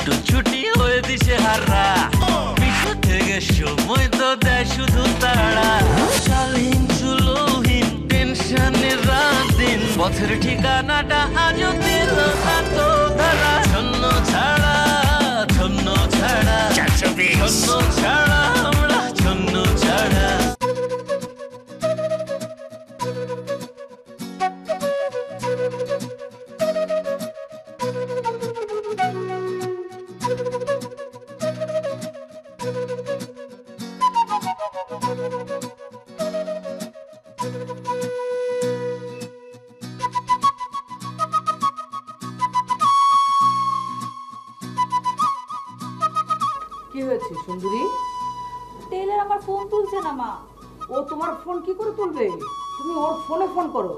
ছুটো ছুটি হয়ে দিছে হারা পিছু থেকে সময় তো দেয় শুধু তারা শালীন চুলোহীন টেনশনের রাত দিন পথের ঠিকানাটা আজও দিল না তো ধরা ছন্ন ছাড়া ছন্ন ছাড়া ছন্ন ছাড়া আমরা ছন্ন ছাড়া কি হয়েছে সুন্দরী? টেইলার আমার ফোন তুলছে না মা। ও তোমার ফোন কি করে তুলবে? তুমি ওর ফোনে ফোন করো।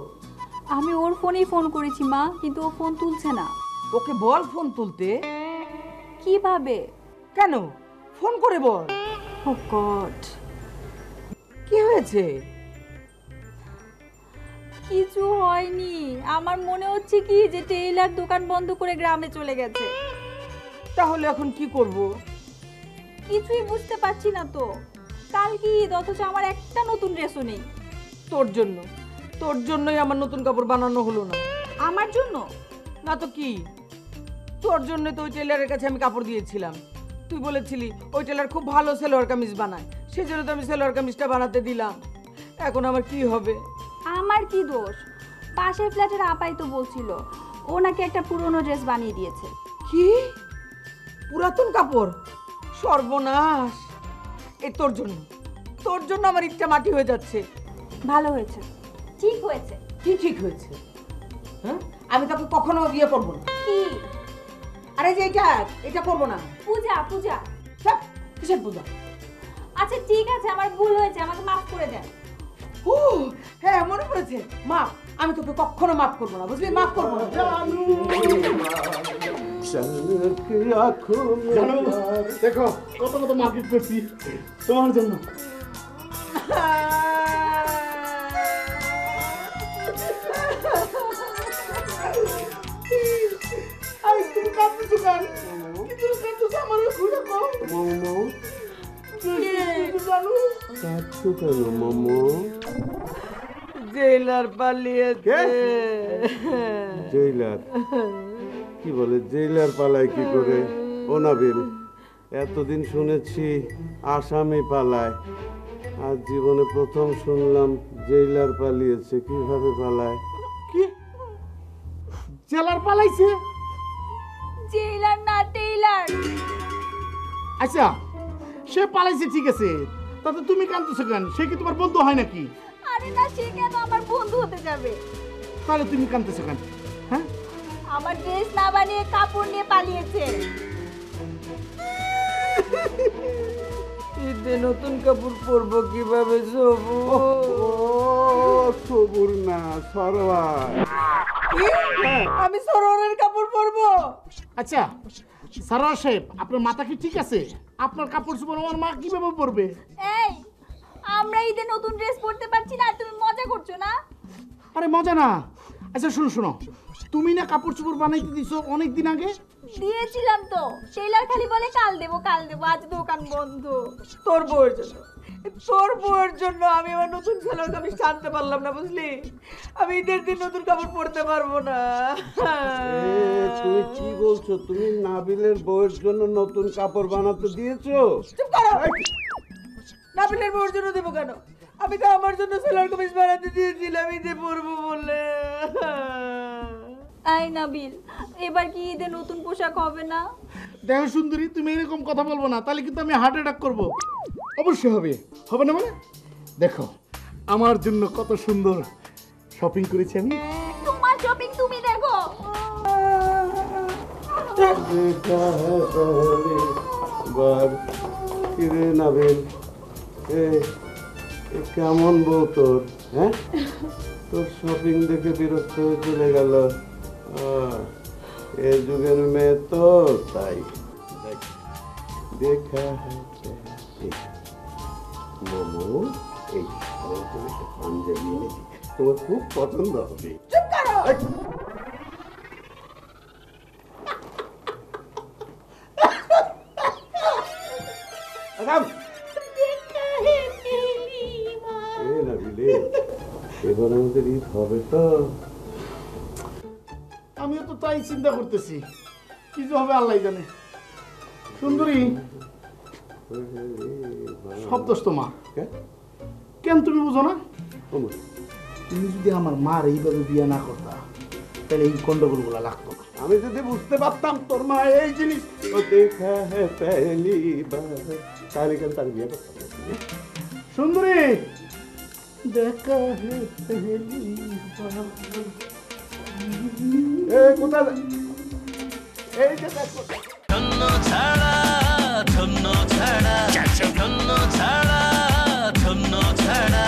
আমি ওর ফোনেই ফোন করেছি মা, কিন্তু ও ফোন তুলছে না। ওকে বল ফোন তুলতে। কিভাবে? কেন? ফোন করে বল। ও গড, কি হয়েছে? কিছু হয়নি। আমার মনে হচ্ছে কি যে টেইলার দোকান বন্ধ করে গ্রামে চলে গেছে। তাহলে এখন কি করব? কিছুই বুঝতে পারছি না তো। কাল কি ঈদ, অথচ আমার একটা নতুন ড্রেসও নেই। তোর জন্যই আমার নতুন কাপড় বানানো হলো না। আমার জন্য না তো কি, তোর জন্য তো ওই টেলারের কাছে আমি কাপড় দিয়েছিলাম। তুই বলেছিলি ওই টেলার খুব ভালো সেলোয়ার কামিজ বানায়, সেজন্য তো আমি সেলোয়ার কামিজটা বানাতে দিলাম। এখন আমার কি হবে? আমার কি দোষ? পাশের ফ্ল্যাটের আপাই তো বলছিল ও নাকি একটা পুরনো ড্রেস বানিয়ে দিয়েছে। কি পুরাতন কাপড়? সর্বনাশ! এই তোর জন্য আমার ইচ্ছা মাটি হয়ে যাচ্ছে। ভালো হয়েছে, ঠিক হয়েছে। কি ঠিক হয়েছে? হ্যাঁ, আমি তোকে কখনো বিয়ে করবো না। কি? আরে যে এটা করবো না। পূজা পূজা হ্যাঁ, কিসের পূজা? আচ্ছা ঠিক আছে, আমার ভুল হয়েছে, আমাকে মাফ করে দেন। ও হ্যাঁ, মনে পড়েছে। মাফ? আমি তোকে কখনো মাফ করবো না, বুঝলি? মাফ করবো না। জানো, দেখো কত কত মার্কেট করছি তোমার জন্য। তুমি কাঁদতেছো কেন? তুমি কাঁদতেছো আমার ঘুরে কম। জানো কাঁদছো কেন মামু? জেলার পালিয়েছে। জেলার? কি বলে জেলার পালায় কি করে? ও নাবিল, এতদিন শুনেছি আসামি পালায়, আজ জীবনে প্রথম শুনলাম জেলার পালিয়েছে। কিভাবে পালায়? কি জেলার পালাইছে? জেলার না, টেইলার। আচ্ছা, সে পালাইছে ঠিক আছে, তাতে তুমি কাঁদতেছো কেন? সে কি তোমার বন্ধু হয় নাকি? আরে না, সে কেন আমার বন্ধু হতে যাবে? তাহলে তুমি কাঁদতেছো কেন? হ্যাঁ, আমার ড্রেস না বানিয়ে কাপড় নিয়ে পালিয়েছে। ঈদে নতুন কাপড় পরবো কিভাবে? সবুর না সরওয়ার। আমি সরোয়ারের কাপড় পরবো? আচ্ছা সরওয়ার সাহেব, আপনার মাথা কি ঠিক আছে? আপনার কাপড় চোপড় আমার মা কিভাবে পরবে? এই, আমরা ঈদে নতুন ড্রেস পরতে পারছি না আর তুমি মজা করছো না? আরে মজা না। আচ্ছা শোনো শোনো, তুমি না কাপড় চোপড় বানাইতে দিছো অনেক দিন আগে? দিয়েছিলাম তো, টেইলার খালি বলে কাল দেবো কাল দেবো, আজ দোকান বন্ধ। তোর বউয়ের জন্য আমি আমার নতুন সেলোয়ার কামিজ আনতে পারলাম না, বুঝলি? আমি ঈদের দিন নতুন কাপড় পরতে পারবো না। তুমি কি বলছো? তুমি নাবিলের বউয়ের জন্য নতুন কাপড় বানাতে দিয়েছো? চুপ করো। নাবিলের বউয়ের জন্য দেবো কেন? আমি তো আমার জন্য সেলোয়ার কামিজ বানাতে দিয়েছিলাম ঈদে পরবো বলে। আই নাবিল, এবার কি ঈদে নতুন পোশাক হবে না? দেখো সুন্দরী, তুমি এরকম কথা বলবো না, তাহলে কিন্তু আমি হার্ট অ্যাটাক করবো। অবশ্যই হবে। হবে না মানে? দেখো আমার জন্য কত সুন্দর শপিং করেছি আমি। তোমার শপিং তুমি দেখো। কিরে নাবিল, কেমন বউ তোর? হ্যাঁ, তোর শপিং দেখে বিরক্ত হয়ে চলে গেল। এই যুগের মেয়ে তো তাই। দেখা মোমো, এই একটা পাঞ্জাবি এনেছি, তোমার খুব পছন্দ হবে। থাম। এ নাবিলে, এবার আমাদের ঈদ হবে তো? আমিও তো তাই চিন্তা করতেছি, কি যে হবে আল্লাহ জানে। সুন্দরী, সব দোষ তোমার। কেন তুমি বুঝো না? তুমি যদি আমার মার এইভাবে বিয়ে না করতা তাহলে এই গন্ডগোল গুলা লাগতো না। আমি যদি বুঝতে পারতাম তোর মা এই জিনিস ও দেখা হ্যাঁ পেলি তাহলে কেন তার বিয়ে করতাম না। সুন্দরী, দেখা হে পেলি বার। এ কোথায় এই যে দেখো ধন্য ছাড়া ধন্য ছাড়া ধন্য ছাড়া ধন্য ছাড়া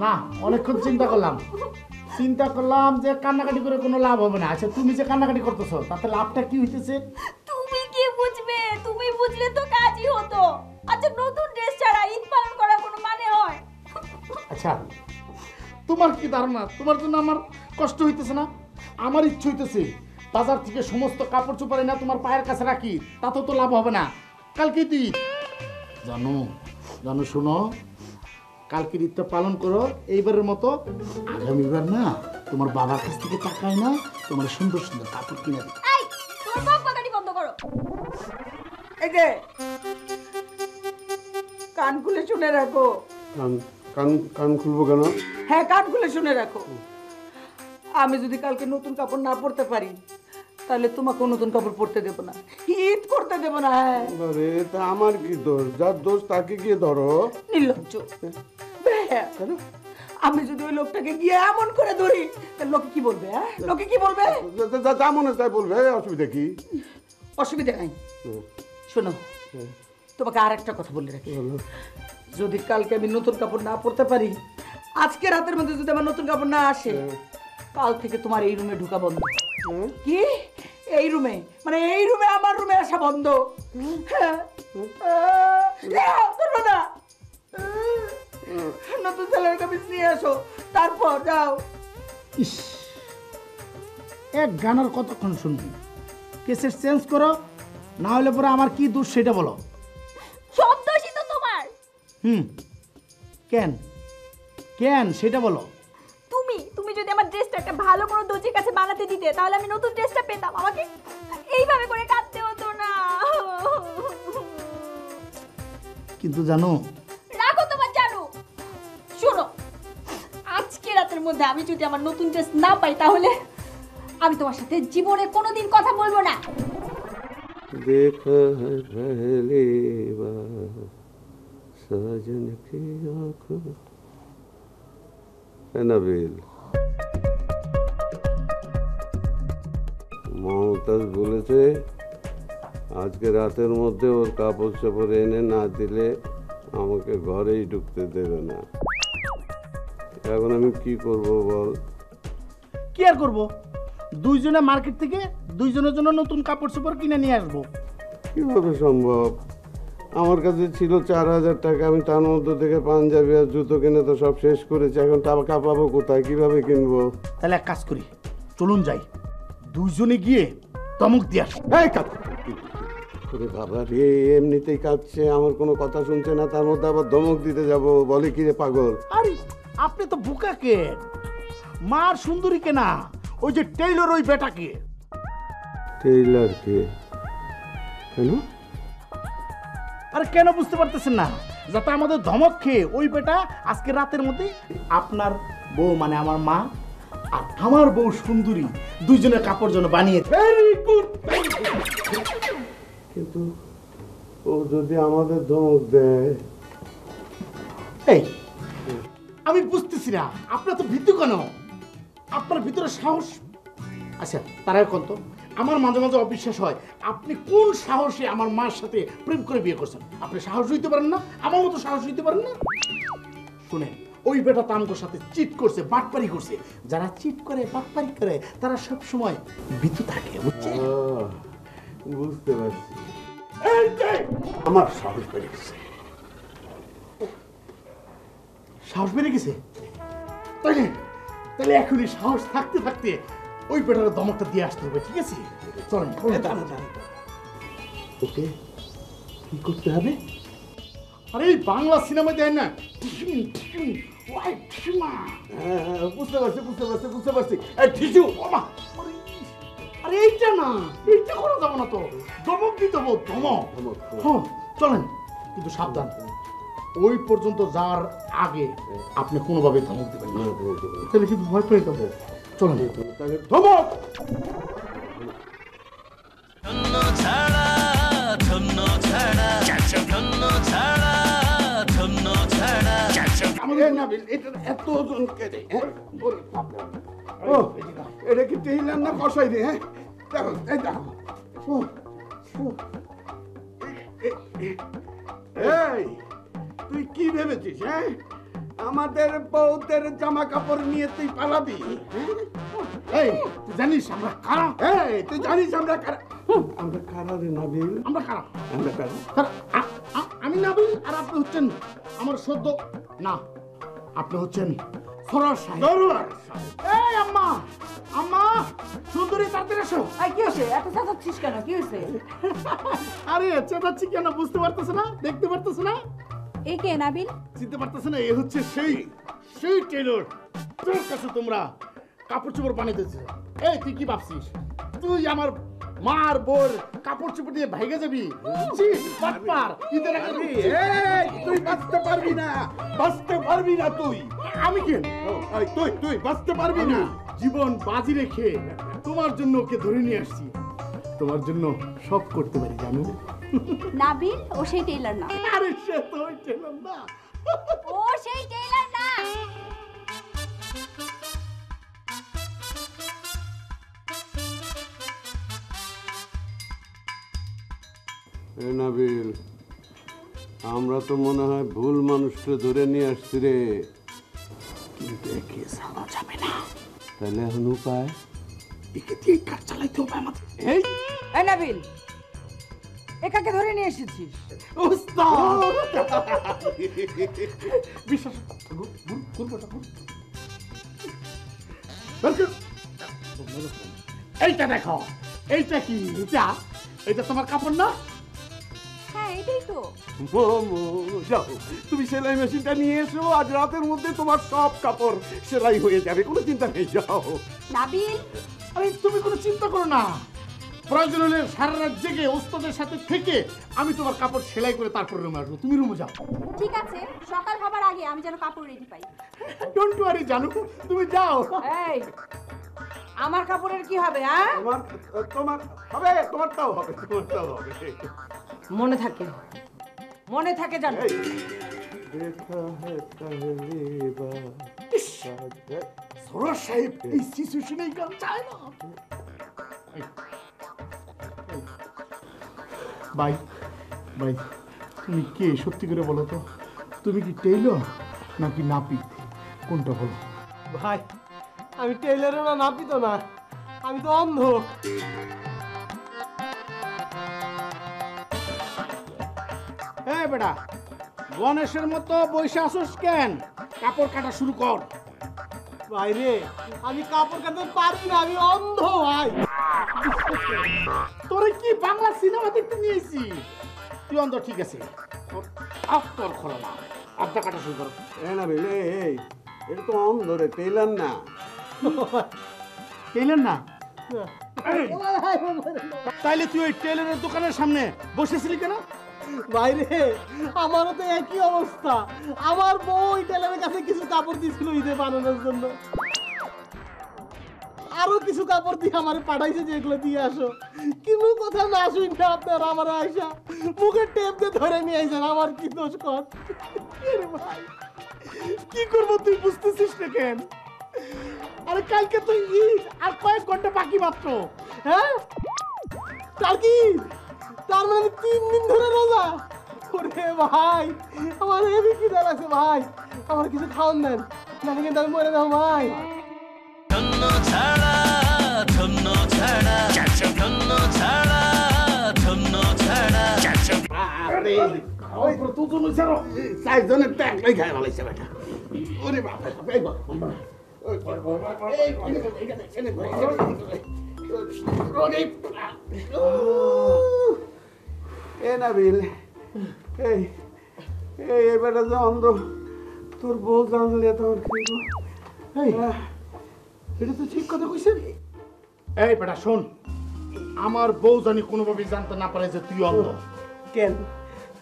না, অনেকক্ষণ চিন্তা করলাম যে কান্নাকাটি করে কোনো লাভ হবে না। আচ্ছা, তুমি যে কান্নাকাটি করতেছো তাতে লাভটা কি হইতেছে? তুমি কি বুঝবে? তুমি বুঝলে তো কাজই হতো। আচ্ছা, নতুন ড্রেস ছাড়া ঈদ পালন করার কোনো মানে হয়? আচ্ছা, তোমার কি ধারণা তোমার জন্য আমার কষ্ট হইতেছে না? আমার ইচ্ছে হইতেছে বাজার থেকে সমস্ত কাপড় চোপড় না তোমার পায়ের কাছে রাখি, তাতেও তো লাভ হবে না। কালকে ঈদ, জানো জানো, শোনো, কালকের ঈদটা পালন করো এইবারের মতো। আগামীবার না তোমার বাবার কাছ থেকে টাকায় না তোমার সুন্দর সুন্দর কাপড় কিনে দেবে। এই, তোমার বকবকানি বন্ধ করো। এই যে কান খুলে শুনে রাখো। কান কান কান খুলবো কেন? হ্যাঁ, কান খুলে শুনে রাখো। আমি যদি কালকে নতুন কাপড় না পরতে পারি তাহলে তোমাকে নতুন কাপড় পরতে দেবো না, ঈদ করতে দেবো না। হ্যাঁ, আরে তা আমার কি দোষ? যার দোষ তাকে গিয়ে ধরো। নির্লজ্জ। কেন? আমি যদি ওই লোকটাকে গিয়ে এমন করে ধরি তাহলে লোকে কি বলবে? হ্যাঁ, লোকে কি বলবে? যা মনে চাই বলবে, অসুবিধা কি? অসুবিধা নাই। শোনো, তোমাকে আর একটা কথা বলে রাখি, যদি কালকে আমি নতুন কাপড় না পরতে পারি, আজকে রাতের মধ্যে যদি আমার নতুন কাপড় না আসে, কাল থেকে তোমার এই রুমে ঢোকা বন্ধ। কি? এই রুমে? মানে এই রুমে, আমার রুমে আসা বন্ধ? হ্যাঁ। করবো না। নতুন ছেলের কামিজ নিয়ে আসো, তারপর যাও। ইস, এক গানার কতক্ষণ শুনবি? কেসের চেঞ্জ করো, না হলে পরে আমার কি দোষ সেটা বলো। সব দোষই তো তোমার। কেন কেন সেটা বলো। তুমি যদি আমার ড্রেসটা একটা ভালো কোনো দর্জির কাছে বানাতে দিতে তাহলে আমি নতুন ড্রেসটা পেতাম। আমাকে এইভাবে করে কাঁদতে হতো না। কিন্তু জানো, রাখো তোমার জানো। শোনো, আজকে রাতের মধ্যে আমি যদি আমার নতুন ড্রেস না পাই তাহলে আমি তোমার সাথে জীবনে কোনোদিন কথা বলবো না। দেখা है पहली बार सजन की आँखों। নাবিল, মমতাজ বলেছে আজকে রাতের মধ্যে ওর কাপড় চাপড় এনে না দিলে আমাকে ঘরেই ঢুকতে দেবে না। এখন আমি কি করব বল? কি আর করবো, দুইজনে মার্কেট থেকে দুইজনের জন্য নতুন কাপড় চোপড় কিনে নিয়ে আসবো। কিভাবে সম্ভব? আমার কাছে ছিল 4,000 টাকা, আমি তার মধ্যে থেকে পাঞ্জাবি আর জুতো কিনে তো সব শেষ করেছি। এখন টাকা পাবো কোথায়, কিভাবে কিনবো? তাহলে এক কাজ করি, চলুন যাই, দুইজনে গিয়ে ধমক দিয়ে আসি। ওরে বাবা রে, এমনিতেই কাঁদছে, আমার কোনো কথা শুনছে না, তার মধ্যে আবার ধমক দিতে যাব? বলে কি রে পাগল? আরে আপনি তো বুকা কে, মার সুন্দরীকে না, ওই যে টেইলর ওই বেটাকে। টেইলার কে? কেন? আরে কেন বুঝতে পারতেছেন না? যাতে আমাদের ধমক খেয়ে ওই বেটা আজকে রাতের মধ্যে আপনার বউ মানে আমার মা আর আমার বউ সুন্দরী দুইজনের কাপড় জন্য বানিয়েছে। Very good. কিন্তু ও যদি আমাদের ধমক দেয়? এই আমি বুঝতেছি না, আপনার তো ভীতু কেন? আপনার ভিতরে সাহস। আচ্ছা তার এখন তো আমার মাঝে মাঝে অবিশ্বাস হয়, আপনি কোন সাহসে আমার মার সাথে প্রেম করে বিয়ে করছেন? আপনি সাহস হইতে পারেন না? আমার মতো সাহস হইতে পারেন না? শুনেন, ওই বেটা তামগোর সাথে চিট করছে, বাটপারি করছে। যারা চিট করে, বাটপারি করে, তারা সব সময় ভীতু থাকে, বুঝছেন? বুঝতে পারছি। আমার সাহস বেড়ে গেছে। সাহস বেড়ে গেছে? তাইলে তাহলে এখনই সাহস থাকতে থাকতে ওই বেটার দমকটা দিয়ে আসতে হবে, ঠিক আছে? চলেন। ওকে কি করতে হবে? আরে এই বাংলা সিনেমা দেয় না, টিসিং, টিসিং, ওয়াই টিসিমা। বুঝতে পারছি এই ঠিকু বাবা, আরে এইটা না, এইটা করা যাবে না তো। দমক দিতে হবে, দমক। হ্যাঁ, চলেন, কিন্তু সাবধান, ওই পর্যন্ত যাওয়ার আগে আপনি কোনোভাবে ধমক দেবেন না, তাহলে কিন্তু ভয় পেয়ে যাবো। চলেন তাহলে ধমক। ধন্য ছাড়া ধন্য ছাড়া ধন্য ছাড়া ধন্য ছাড়া আমাদের নাবিল এটা এত জনকে রে, হ্যাঁ? ওরে বাবা। ও এটা কি টেইলার না কষাই রে? হ্যাঁ দেখো, এই দেখো। ও, ও। এই তুই কি ভেবেছিস? হ্যাঁ, আমাদের বউদের জামা কাপড় নিয়ে তুই পালাবি? এই, তুই জানিস আমরা কারা? এই তুই জানিস আমরা কারা? আমরা কারা রে নাবিল? আমরা কারা? আমরা কারা? আমি নাবিল, আর আপনি হচ্ছেন আমার সদ্য না, আপনি হচ্ছেন সরোয়ার সাহেব। দরবার এই আম্মা, আম্মা, সুন্দরী তাড়াতাড়ি এসো। এই কি হয়েছে? এত চাচাচ্ছিস কেন? কি হয়েছে? আরে চেঁচাচ্ছি কেন বুঝতে পারতেছে না? দেখতে পারতেছে না? এই কে নাবিল? চিনতে পারতেছে না? এ হচ্ছে সেই টেলর তোর কাছে তোমরা কাপড় চোপড় বানাইতেছে। এই তুই কি ভাবছিস তুই আমার মার বোর কাপড় চোপড় দিয়ে ভাইগে যাবি? ছি, বাটপার, ঈদের আগে তুই বাঁচতে পারবি না, বাঁচতে পারবি না তুই। আমি কেন? এই, তুই বাঁচতে পারবি না। জীবন বাজি রেখে তোমার জন্য ওকে ধরে নিয়ে আসছি। তোমার জন্য সব করতে পারি, জানো? নাবিল ও সেই টেইলার না। আরে সে তো ওই টেলর না। ও সেই টেইলার না। এ নাবিল, আমরা তো মনে হয় ভুল মানুষকে ধরে নিয়ে আসছি রে। কিন্তু একে সালা যাবে না, তাহলে এখন উপায়? একে দিয়ে কাজ চালাইতে হবে আমাদের। এই নাবিল, একাকে ধরে নিয়ে এসেছিস? উস্তাদ! বিশ্বাস এইটা দেখো, এইটা কি? এইটা তোমার কাপড় না? হ্যাঁ এটাই তো। যাও, তুমি সেলাই মেশিনটা নিয়ে এসো, আজ রাতের মধ্যে তোমার সব কাপড় সেলাই হয়ে যাবে, কোনো চিন্তা নেই। যাও। নাবিল, আরে তুমি কোনো চিন্তা করো না, প্রয়োজন হলে সারা রাত জেগে ওস্তাদের সাথে থেকে আমি তোমার কাপড় সেলাই করে তারপর রুমে আসবো। তুমি রুমে যাও। ঠিক আছে, সকাল হবার আগে আমি যেন কাপড় রেডি পাই। ডোন্ট ওয়ারি জানু, তুমি যাও। এই আমার কাপড়ের কি হবে? হ্যাঁ, তোমার হবে, তোমারটাও হবে, তোমারটাও হবে। মনে থাকে জানো। এই, দেখা হে পহলি বার। সরোয়ার সাহেব এই সিচুয়েশনে এই গান চায় না। ভাই ভাই, তুমি কে সত্যি করে বলো তো? তুমি কি টেইলর নাকি নাপিত? কোনটা বলো? ভাই আমি টেইলারও না, নাপিত না, আমি তো অন্ধ। এই বেটা, গণেশের মতো বসে আসোস কেন? কাপড় কাটা শুরু কর। ভাই রে, আমি কাপড় কাটতে পারি না, আমি অন্ধ ভাই। তোরে কি বাংলা সিনেমা দেখতে নিয়েছি? তুই অন্ধ, ঠিক আছে, তোর খোলা না, আড্ডা কাটা শুরু কর। এ নাবিল, এই এটা তো অন্ধ রে, টেইলার না। টেইলর না? তাইলে তুই ওই টেইলরের দোকানের সামনে বসেছিলি কেন? ভাই রে, আমারও তো একই অবস্থা। আমার বউ ওই টেলারের কাছে কিছু কাপড় দিয়েছিল ঈদে বানানোর জন্য, আরো কিছু কাপড় দিয়ে আমার পাঠাইছে যে এগুলো দিয়ে আসো। কিন্তু কথা না শুন না আপনার আমার আয়সা মুখে টেপ দিয়ে ধরে নিয়ে আইসেন। আমার কি দোষ কর? ভাই কি করবো তুই বুঝতেছিস না কেন? আরে কালকে তুই ঈদ, আর কয়েক ঘন্টা বাকি মাত্র। হ্যাঁ, তার কি? তার মানে 3 দিন ধরে রোজা? ওরে ভাই, আমার হেভি খিদা লাগছে ভাই, আমার কিছু খাওয়ান দেন, নাহলে কিন্তু আমি মরে যাবো ভাই। ধন্য ছাড়া ধন্য ছাড়া ধন্য ছাড়া ধন্য ছাড়া আরে ওই তো তুই চারজনের ট্যাগ লই খাই ভালাইছে বেটা। ওরে বাবা, এই বাবা, ওই বাবা, এই এখানে এ নাবিল, এই এই এবারে যে অন্ধ তোর বউ জানলে তোর কি গো? এই, এটা তো ঠিক কথা কইছেন। এই বেটা শোন, আমার বউ জানি কোনোভাবে জানতে না পারে যে তুই অন্ধ। কেন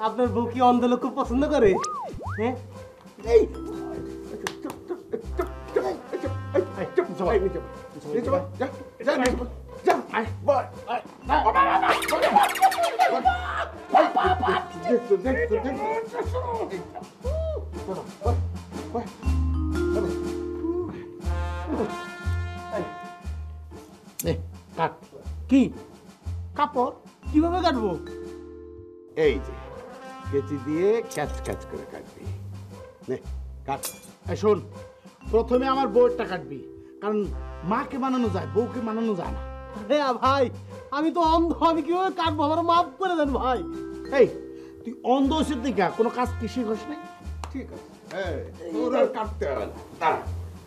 আপনার বউ কি অন্ধ লোক খুব পছন্দ করে? হ্যাঁ এই কাট কি কাপড়। কিভাবে কাটবো? এই যে কেচি দিয়ে ক্যাচ ক্যাচ করে কাটবি। নে কাট। এই শোন, প্রথমে আমার বউয়েরটা কাটবি, কারণ মাকে বানানো যায়, বউকে বানানো যায় না। আরে ভাই, আমি তো অন্ধ, আমি কিভাবে কাটবো? আমার মাফ করে দেন ভাই। এই তুই অন্ধ ওষুধ দিকা কোনো কাজ কি শিখস নাই? ঠিক আছে, এই তোর আর কাটতে হবে না। দাঁড়া,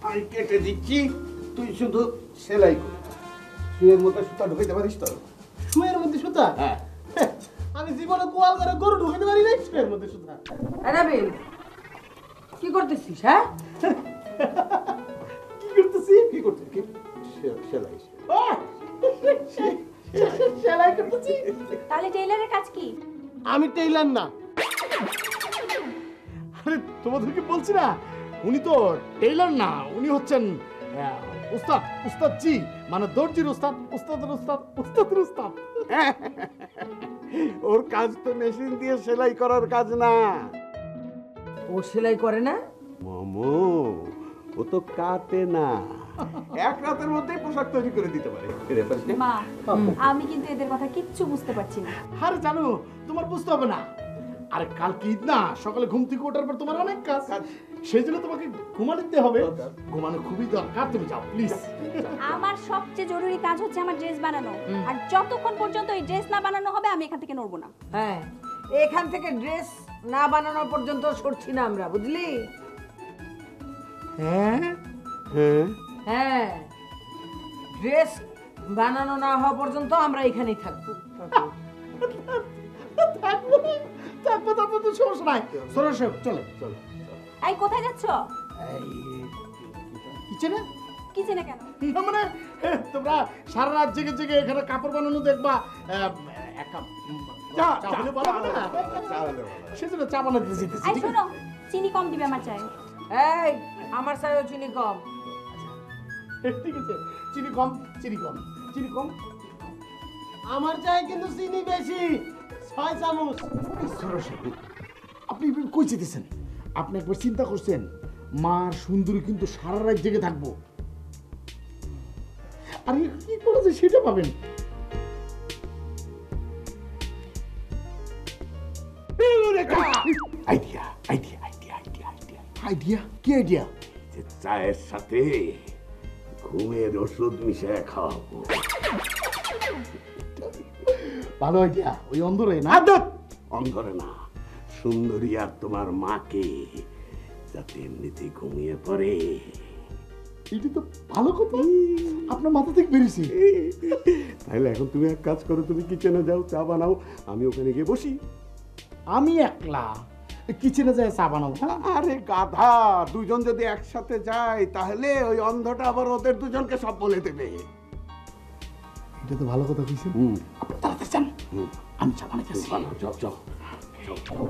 আমি কেটে দিচ্ছি, তুই শুধু সেলাই কর। শুয়ের মধ্যে সুতা ঢুকাইতে পারিস তো? শুয়ের মধ্যে সুতা? হ্যাঁ। আমি জীবনে কোয়াল করে গরু ঢুকাতে পারি নাই শুয়ের মধ্যে সুতা। নাবিল, কি করতেছিস? হ্যাঁ, কি করতেছি? কি করতে কি সেলাই? সেলাই করতেছি। তাহলে টেইলারের কাজ কি? আমি টেইলার না। আরে তোমাদেরকে বলছি না, উনি তো টেইলার না, উনি হচ্ছেন উস্তাদ, উস্তাদ জি, মানে দর্জির উস্তাদ, উস্তাদের উস্তাদ, উস্তাদের উস্তাদ। ওর কাজ তো মেশিন দিয়ে সেলাই করার কাজ না ও সেলাই করে না? মামু, ও তো কাটে না, এক রাতের মধ্যেই পোশাক তৈরি করে দিতে পারে। এরে পারিস না? মা, আমি কিন্তু এদের কথা কিচ্ছু বুঝতে পারছি না। আরে জানো, তোমার বুঝতে হবে না। আরে কালকে ঈদ না, সকালে ঘুম থেকে ওঠার পর তোমার অনেক কাজ, সেই জন্য তোমাকে ঘুমাতে হবে। ঘুমানো খুবই দরকার, তুমি যাও প্লিজ। আমার সবচেয়ে জরুরি কাজ হচ্ছে আমার ড্রেস বানানো, আর যতক্ষণ পর্যন্ত এই ড্রেস না বানানো হবে আমি এখান থেকে নড়বো না। হ্যাঁ, এখান থেকে ড্রেস না বানানো পর্যন্ত সরছি না আমরা, বুঝলি? হ্যাঁ হ্যাঁ, হ্যাঁ, ড্রেস বানানো না হওয়া পর্যন্ত আমরা এখানেই থাকবো। থাকবো থাকবো তো সমস্যা নাই। সরো সব চলে চলো। এই কোথায় যাচ্ছ? কিচেনে? কিচেনে কেন? না মানে তোমরা সারা রাত জেগে জেগে এখানে কাপড় বানানো দেখবা, এক কাপ চা হলে ভালো হবে না? সেজন্য চা বানাতে যেতেছি। এই শোনো, চিনি কম দিবে আমার চায়ে। এই, আমার চাইও চিনি কম। ঠিক আছে, চিনি কম, চিনি কম, চিনি কম। আমার চাই কিন্তু চিনি বেশি, 6 চামচ। সরাসরি আপনি কই যেতেছেন? আপনি একবার চিন্তা করছেন, মার সুন্দরী কিন্তু সারা রাত জেগে থাকবো, আর কি করেছে সেটা পাবেন। Idea idea idea idea idea idea? কি আইডিয়া? যে চায়ের সাথে ঘুমের ওষুধ মিশিয়ে খাওয়াবো। ভালো আইডিয়া। ওই অন্ধরে না? অন্ধরে না, সুন্দরী আর তোমার মাকে যাতে এমনিতেই ঘুমিয়ে পড়ে। এটা তো ভালো কথা, আপনার মাথা থেকে বেরিয়েছে। তাহলে এখন তুমি এক কাজ করো, তুমি কিচেনে যাও, চা বানাও, আমি ওখানে গিয়ে বসি। আমি একলা কিচেনে যায় চা বানাবো? আরে গাধা, দুজন যদি একসাথে যায় তাহলে ওই অন্ধটা আবার ওদের দুজনকে সব বলে দেবে। এটা তো ভালো কথা কইছেন। আপনি তাড়াতাড়ি যান, আমি চা বানাইতেছি। বানাও, যাও যাও যাও।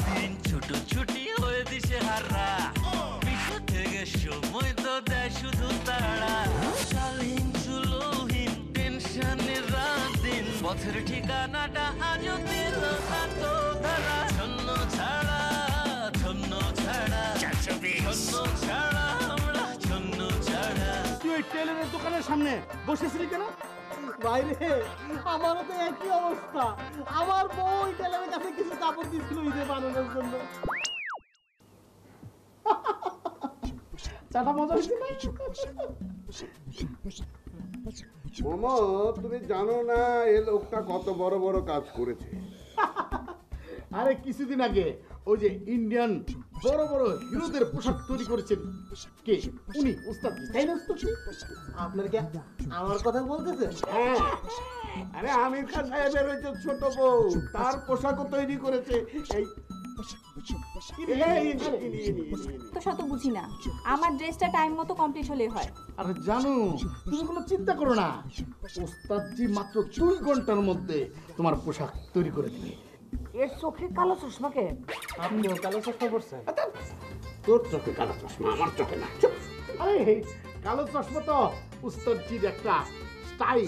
দিন ছোট ছুটি হয়ে দিশে হারা, পিছু থেকে সময় তো দেয় শুধু তারা। শালীন চুলোহীন টেনশনের রাত দিন, পথের ঠিকানাটা আজও দিল না তো ধরা। ছন্ন ছাড়া ছন্ন ছাড়া ছন্ন ছাড়া আমরা ছন্ন ছাড়া। তুই ওই টেলারের দোকানের সামনে বসেছিলি কেন? বাইরে আমারও তো একই অবস্থা। আমার বউ ওই টেলারের কাছে কিছু কাপড় দিচ্ছিল ঈদে বানানোর জন্য। চাটা মজা হয়েছে না? মোমো, তুমি জানো না এই লোকটা কত বড় বড় কাজ করেছে? আরে কিছুদিন আগে ওই যে ইন্ডিয়ান বড় বড় হিরোদের পোশাক তৈরি করেছেন কে? উনি উস্তাদ জি, তাই না উস্তাদ জি? আপনার কি আমার কথা বলতেছে? হ্যাঁ, আরে আমির খান সাহেবের ওই যে ছোট বউ, তার পোশাকও তৈরি করেছে এই তো শত বুঝি না, আমার ড্রেসটা টাইম মতো কমপ্লিট হলেই হয়। আরে জানো, তুমি কোনো চিন্তা করো না, উস্তাদ জি মাত্র 2 ঘন্টার মধ্যে তোমার পোশাক তৈরি করে দিবে। এর চোখে কালো চশমাকে? আপনিও কালো চশমা পড়ছেন? তোর চোখে কালো চশমা, আমার চোখে না। চুপ। আরে কালো চশমা তো উস্তাদ জির একটা স্টাইল,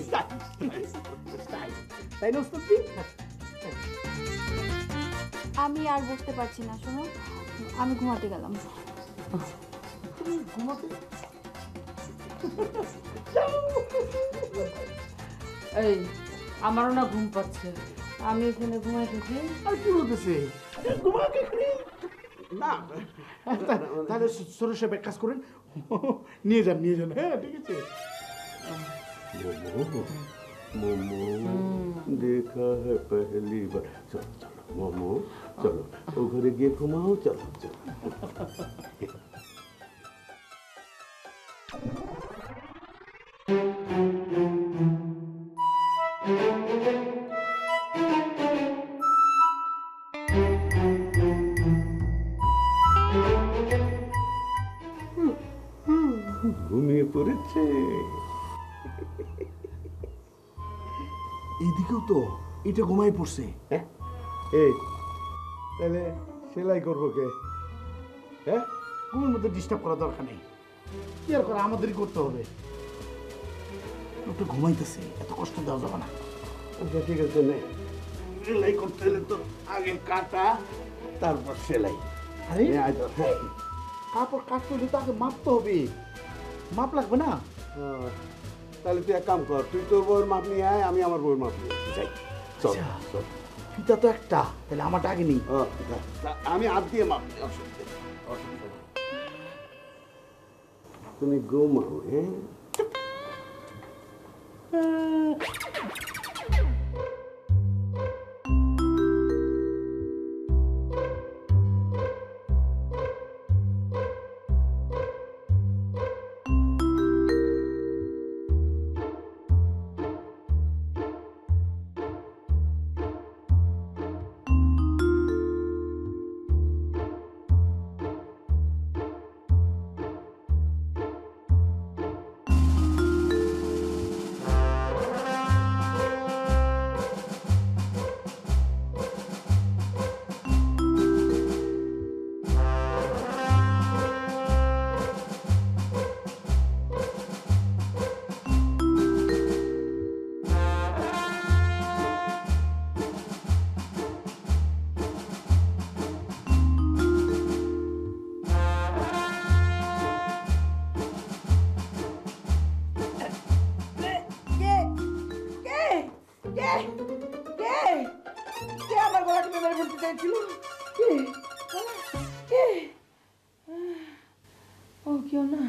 তাই না উস্তাদ জি? আমি আর বসতে পারছি না, শোনো আমি ঘুমাতে গেলাম। তুমি ঘুমাতে? এই আমারও না ঘুম পাচ্ছে, আমি এখানে ঘুমাই থাকি। আর কি বলতেছে? ঘুমাকে না, তাহলে সরু সাহেব এক কাজ করেন, নিয়ে যান নিয়ে যান। হ্যাঁ ঠিক আছে। मोमो देखा है पहली बार। चलो चलो मोमो, चलो ও ঘরে গিয়ে ঘুমাও। চলো চলো। ঘুমিয়ে পড়েছে। এইদিকেও তো এটা ঘুমাই পড়ছে। হ্যাঁ, এই তাহলে সেলাই করবো কে? হ্যাঁ, ঘুমের মধ্যে ডিস্টার্ব করা দরকার নেই, কি আর করা, আমাদেরই করতে হবে। লোকটা ঘুমাইতেছে, এত কষ্ট দেওয়া যাবে না। আচ্ছা ঠিক আছে, নে সেলাই করতে হলে তো আগে কাটা, তারপর সেলাই। আরে নে, আয় তো। হ্যাঁ, কাপড় কাটতে হলে তো আগে মাপতে হবে, মাপ লাগবে না? তাহলে তুই এক কাম কর, তুই তোর বউয়ের মাপ নিয়ে আয়, আমি আমার বউয়ের মাপ নিয়ে আসি। যাই, চল চল। ফিতা তো একটা, তাহলে আমারটা আগে নেই। আমি হাত দিয়ে মাপ নিই, অসুবিধা নেই, অসুবিধা নেই। তুমি ঘুমাও। হ্যাঁ, কে আমার গলাটা মেরে ফেলতে চাইছিল? কে? কে? ও কেউ না।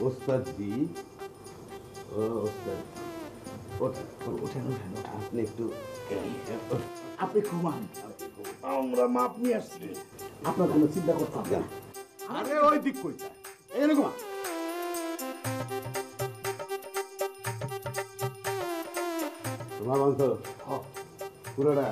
ওস্তাদ জি, ও ওস্তাদ, ওঠেন ওঠেন ওঠেন, আপনি একটু আপনি ঘুমান, আমরা মাপ নিয়ে আসছি, আপনার কোনো চিন্তা করতে হবে না। আরে ওই দিক কইতা, এখানে ঘুমা। তোমার অন্ত পুরোটা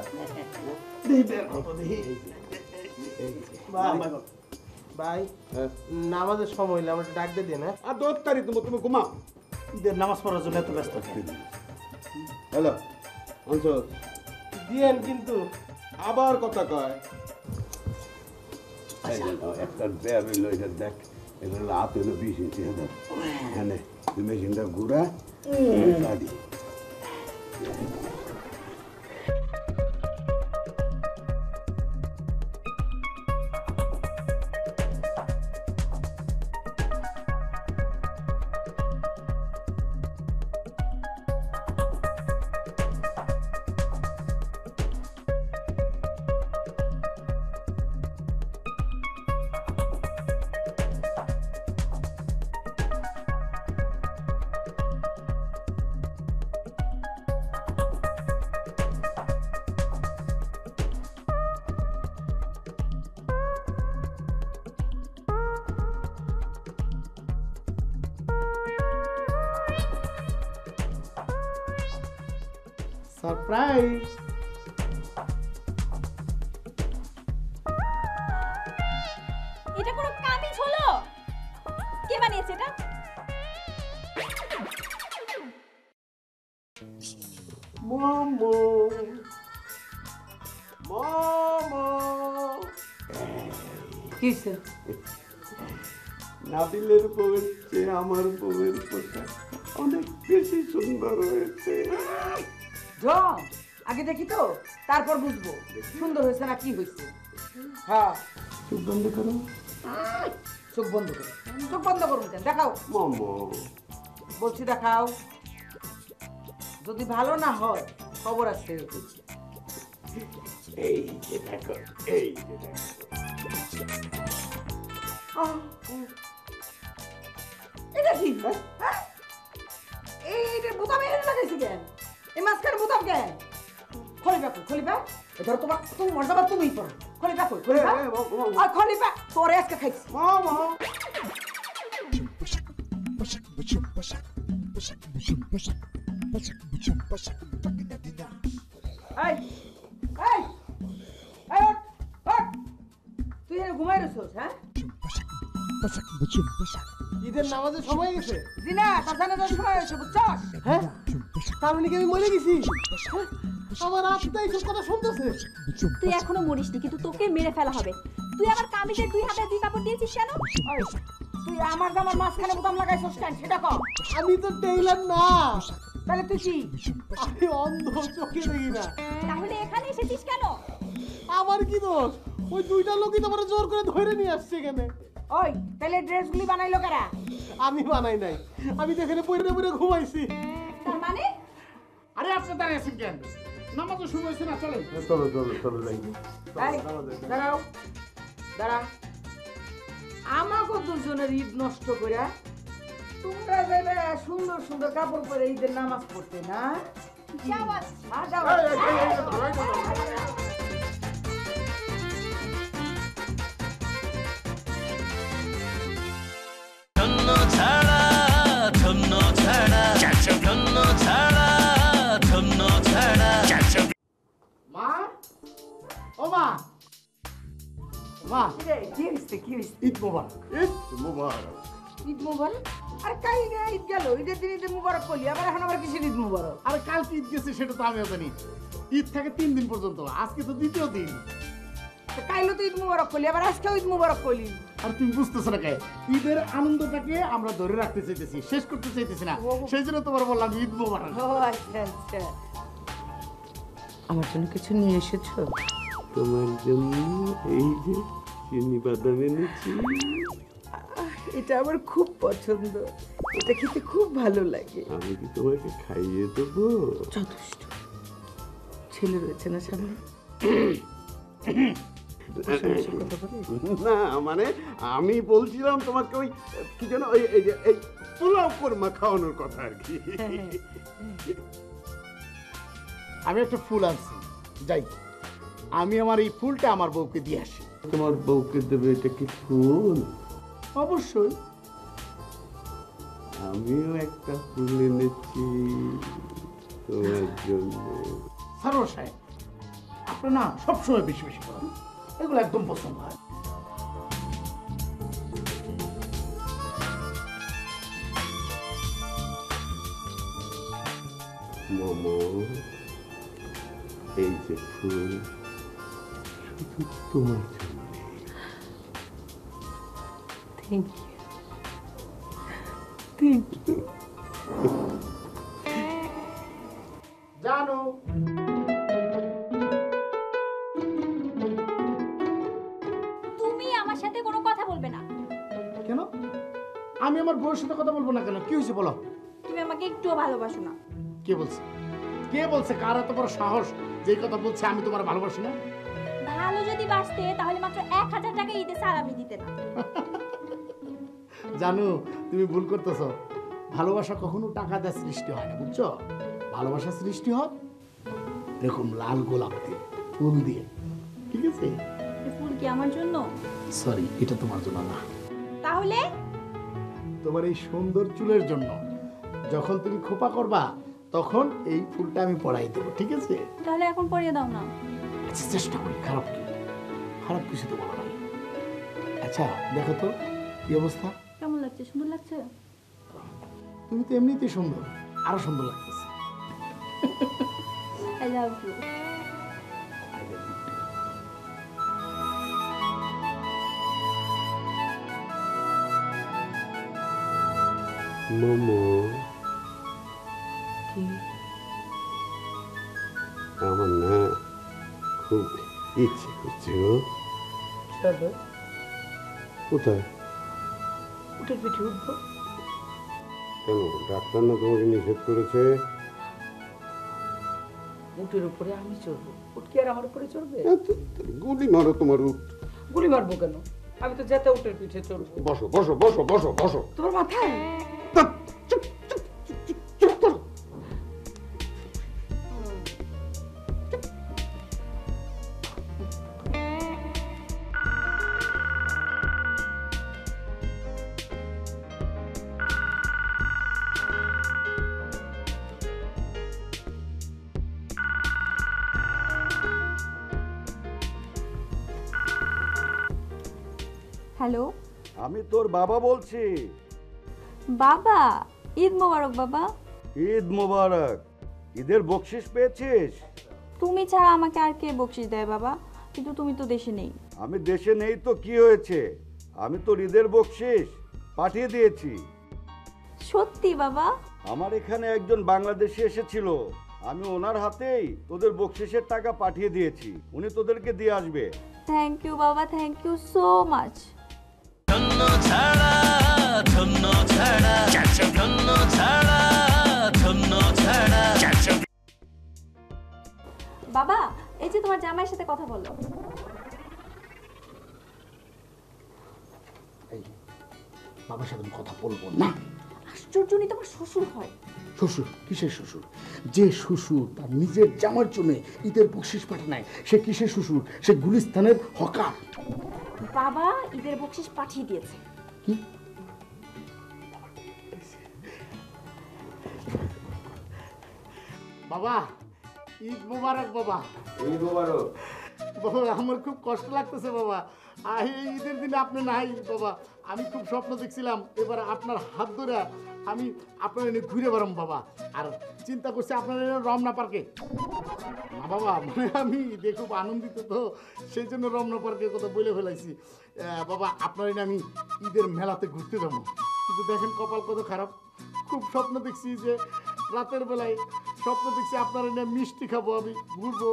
ভাই হ্যাঁ। নামাজের সময় হইলে আমার ডাক দিয়ে দেন। হ্যাঁ আর 10 তারিখ তুমি ঘুমাও, ঈদের নামাজ পড়ার জন্য এত ব্যস্ত কেন? হ্যালো অন্ত, দিয়েন কিন্তু আবার কথা কয়, একটা ব্যাগ হইলো, এটা দেখ, এটা হলো হাত হইলো 20 ইঞ্চি, এখানে তুই মেশিনটা ঘুরা গাড়ি। সারপ্রাইজ। এটা কোনো কামিজ হলো? কে বানিয়েছে এটা? মোমো মোমো, কি হইছে? নাবিলের বউয়ের চেয়ে আমার বউয়ের পোশাক অনেক বেশি সুন্দর হয়েছে। জন, আগে দেখি তো, তারপর বুঝবো সুন্দর হয়েছে না কি হয়েছে। হ্যাঁ, চোখ বন্ধ করো। চোখ বন্ধ করো। চোখ বন্ধ করুন কেন? দেখাও, মোমো বলছি দেখাও। যদি ভালো না হয় খবর আছে। এই যে দেখো, এই যে দেখো। এটা কি? হ্যাঁ? এইটা বোতামে এনে লাগাইছি কেন? এই মাঝখানে বোতাম কেন? খলিফা কই? খলিফা? ধর তোমার, তুমি মর্যাদা তুমিই করো। খলিফা কই? খলিফা? আর খলিফা তোরে আজকে খাইছি। এই, এই, এই, ওঠ, ওঠ। তুই এখানে ঘুমাই রইছস, হ্যাঁ? ঈদের নামাজের সময় গেছে। জিনা, তোর জানা যাওয়ার সময় হয়েছে, বুঝছস? হ্যাঁ তার মানে কি আমি মরে গেছি? হ্যাঁ? আমার আত্মা এইসব কথা শুনতেছে। তুই এখনো মরিসনি, কিন্তু তোকে মেরে ফেলা হবে। তুই আমার কামিজের 2 হাতে 2 কাপড় দিয়েছিস কেন? ওই, তুই আমার জামার মাঝখানে বোতাম লাগাইছস কেন? সেটা কর। আমি তো টেইলার না, তাহলে তুই কি? আমি অন্ধ, চোখে দেখি না। তাহলে এখানে এসেছিস কেন? আমার কি দোষ? ওই দুইটা লোকই তো আমার জোর করে ধরে নিয়ে আসছে এখানে। ওই, তাহলে ড্রেসগুলি বানাইলো কারা? আমি বানাই নাই, আমি তো এখানে পড়ে পড়ে ঘুমাইছি। তার মানে আরে আপনি দাঁড়িয়ে আছেন কেন? নামাজ শুরু হয়েছে না, চলেন। চলো চলো চলো যাই। এই, দাঁড়াও, দাঁড়া। আমাকে দুজনের ঈদ নষ্ট করে তোমরা যাবে সুন্দর সুন্দর কাপড় পরে ঈদের নামাজ পড়তে না? যাও আজ। যাও। ধন্য ছাড়া, ধন্য ছাড়া, ধন্য ছাড়া, ধন্য ছাড়া। মা, ও মা, মা, কি হয়েছে? কি হয়েছে? ঈদ মোবারক। ঈদ মোবারক। ঈদ মুবারক? আরে কাল ঈদ গেল, ঈদের দিন ঈদ মুবারক করলি, আবার এখন আবার কিসের ঈদ মুবারক? আরে কালকে ঈদ গেছে সেটা তো আমিও জানি। ঈদ থাকে 3 দিন পর্যন্ত, আজকে তো দ্বিতীয় দিন। কাইলো তো ঈদ মুবারক করলি, আবার আজকেও ঈদ মুবারক করলি। আর তুমি বুঝতেছো না কে? ঈদের আনন্দটাকে আমরা ধরে রাখতে চাইতেছি, শেষ করতে চাইতেছি না, সেই জন্য তোমার বললাম ঈদ মোবারক। ও আচ্ছা আচ্ছা। আমার জন্য কিছু নিয়ে এসেছো? তোমার জন্য এই যে চিনি বাদাম এনেছি। এটা আমার খুব পছন্দ, এটা খেতে খুব ভালো লাগে। আমি কি তোমাকে খাইয়ে দেবো? যথেষ্ট। ছেলে রয়েছে না সামনে? না মানে আমি বলছিলাম তোমাকে ওই কি যেন এই পোলাও কোরমা খাওয়ানোর কথা আর কি। আমি একটা ফুল আনছি, যাই আমি আমার এই ফুলটা আমার বউকে দিয়ে আসি। তোমার বউকে দেবে এটা কি ফুল? অবশ্যই। আমিও একটা ফুল এনেছি তোমার জন্য। সারোয়ার সাহেব, আপনি না সবসময় বেশি বেশি করেন, এগুলো একদম পছন্দ হয়। মোমো, এই যে ফুল শুধু তোমার জন্য। Thank you, thank you. জানো তুমি আমার সাথে কোনো কথা বলবে না। কেন? আমি আমার বউয়ের সাথে কথা বলবো না কেন? কি হয়েছে বলো? তুমি আমাকে একটুও ভালোবাসো না। কে বলছে? কে বলছে? কার এত বড় সাহস যেই কথা বলছে আমি তোমার ভালোবাসি না? ভালো যদি বাসতে তাহলে মাত্র 1000 টাকা ঈদে সালামি দিতে না। জানো তুমি ভুল করতেছো। ভালোবাসা কখনো টাকা দিয়ে সৃষ্টি হয় না, বুঝছো? ভালোবাসা সৃষ্টি হয় এরকম লাল গোলাপ দিয়ে, ফুল দিয়ে। ঠিক আছে? এই ফুল কি আমার জন্য? সরি, এটা তোমার জন্য না, তাহলে তোমার এই সুন্দর চুলের জন্য। যখন তুমি খোপা করবা তখন এই ফুলটা আমি পরাই দেবো, ঠিক আছে? তাহলে এখন পরিয়ে দাও না। আচ্ছা চেষ্টা করি, খারাপ কি? খারাপ কিছু তো বলা নাই। আচ্ছা দেখো তো কি অবস্থা। কেমন লাগছে? সুন্দর লাগছে? তুমি তো এমনিতেই সুন্দর, আরো সুন্দর লাগতেছে। I love you. মোমো, আমার না খুব ইচ্ছে করছে গো। চলো কোথায়? উঠে পিঠে উঠবো। কেন, ডাক্তার না তোমাকে নিষেধ করেছে? উটের উপরে আমি চড়বো, উঠ কি আর আমার উপরে চড়বে? গুলি মারো তোমার উঠ। গুলি মারবো কেন? আমি তো যেতে উটের পিঠে চড়বো। বসো বসো বসো বসো বসো। তোমার মাথায় হ্যালো আমি তোর বাবা বলছি। বাবা, ঈদ মোবারক বাবা। ঈদ মোবারক। ঈদের বকশিস পেয়েছিস? তুমি ছাড়া আমাকে আর কে বকশিশ দেয় বাবা? কিন্তু তুমি তো দেশে নেই। আমি দেশে নেই তো কি হয়েছে, আমি তোর ঈদের বকশিস পাঠিয়ে দিয়েছি। সত্যি বাবা? আমার এখানে একজন বাংলাদেশি এসেছিল, আমি ওনার হাতেই তোদের বকশিসের টাকা পাঠিয়ে দিয়েছি, উনি তোদেরকে দিয়ে আসবে। থ্যাংক ইউ বাবা, থ্যাংক ইউ সো মাচ। ধন্য ছাড়া ধন্য ছাড়া ধন্য ছাড়া ধন্য ছাড়া। বাবা, এই যে তোমার জামাইয়ের সাথে কথা বলো। এই, বাবার সাথে আমি কথা বলবো না। আশ্চর্য, উনি তোমার শ্বশুর হয়। শ্বশুর? কিসের শ্বশুর? যে শ্বশুর তার নিজের জামার জন্য ঈদের বকশিস পাঠায় নাই, সে কিসের শ্বশুর? সে গুলিস্তানের হকার। বাবা ঈদের বকশিস পাঠিয়ে দিয়েছে। কি? বাবা ঈদ মোবারক। বাবা ঈদ মোবারক। বাবা আমার খুব কষ্ট লাগতেছে বাবা, এই ঈদের দিনে আপনি নাই বাবা। আমি খুব স্বপ্ন দেখছিলাম এবার আপনার হাত ধরে আমি আপনার এনে ঘুরে বেড়াম বাবা। আর চিন্তা করছি আপনার এনে রমনা পার্কে। না বাবা, মানে আমি খুব আনন্দিত তো, সেই জন্য রমনা পার্কের কথা বলে ফেলাইছি। বাবা আপনার এনে আমি ঈদের মেলাতে ঘুরতে যাবো, কিন্তু দেখেন কপাল কত খারাপ। খুব স্বপ্ন দেখছি যে রাতের বেলায় স্বপ্ন দেখছি আপনার এনে মিষ্টি খাবো, আমি ঘুরবো,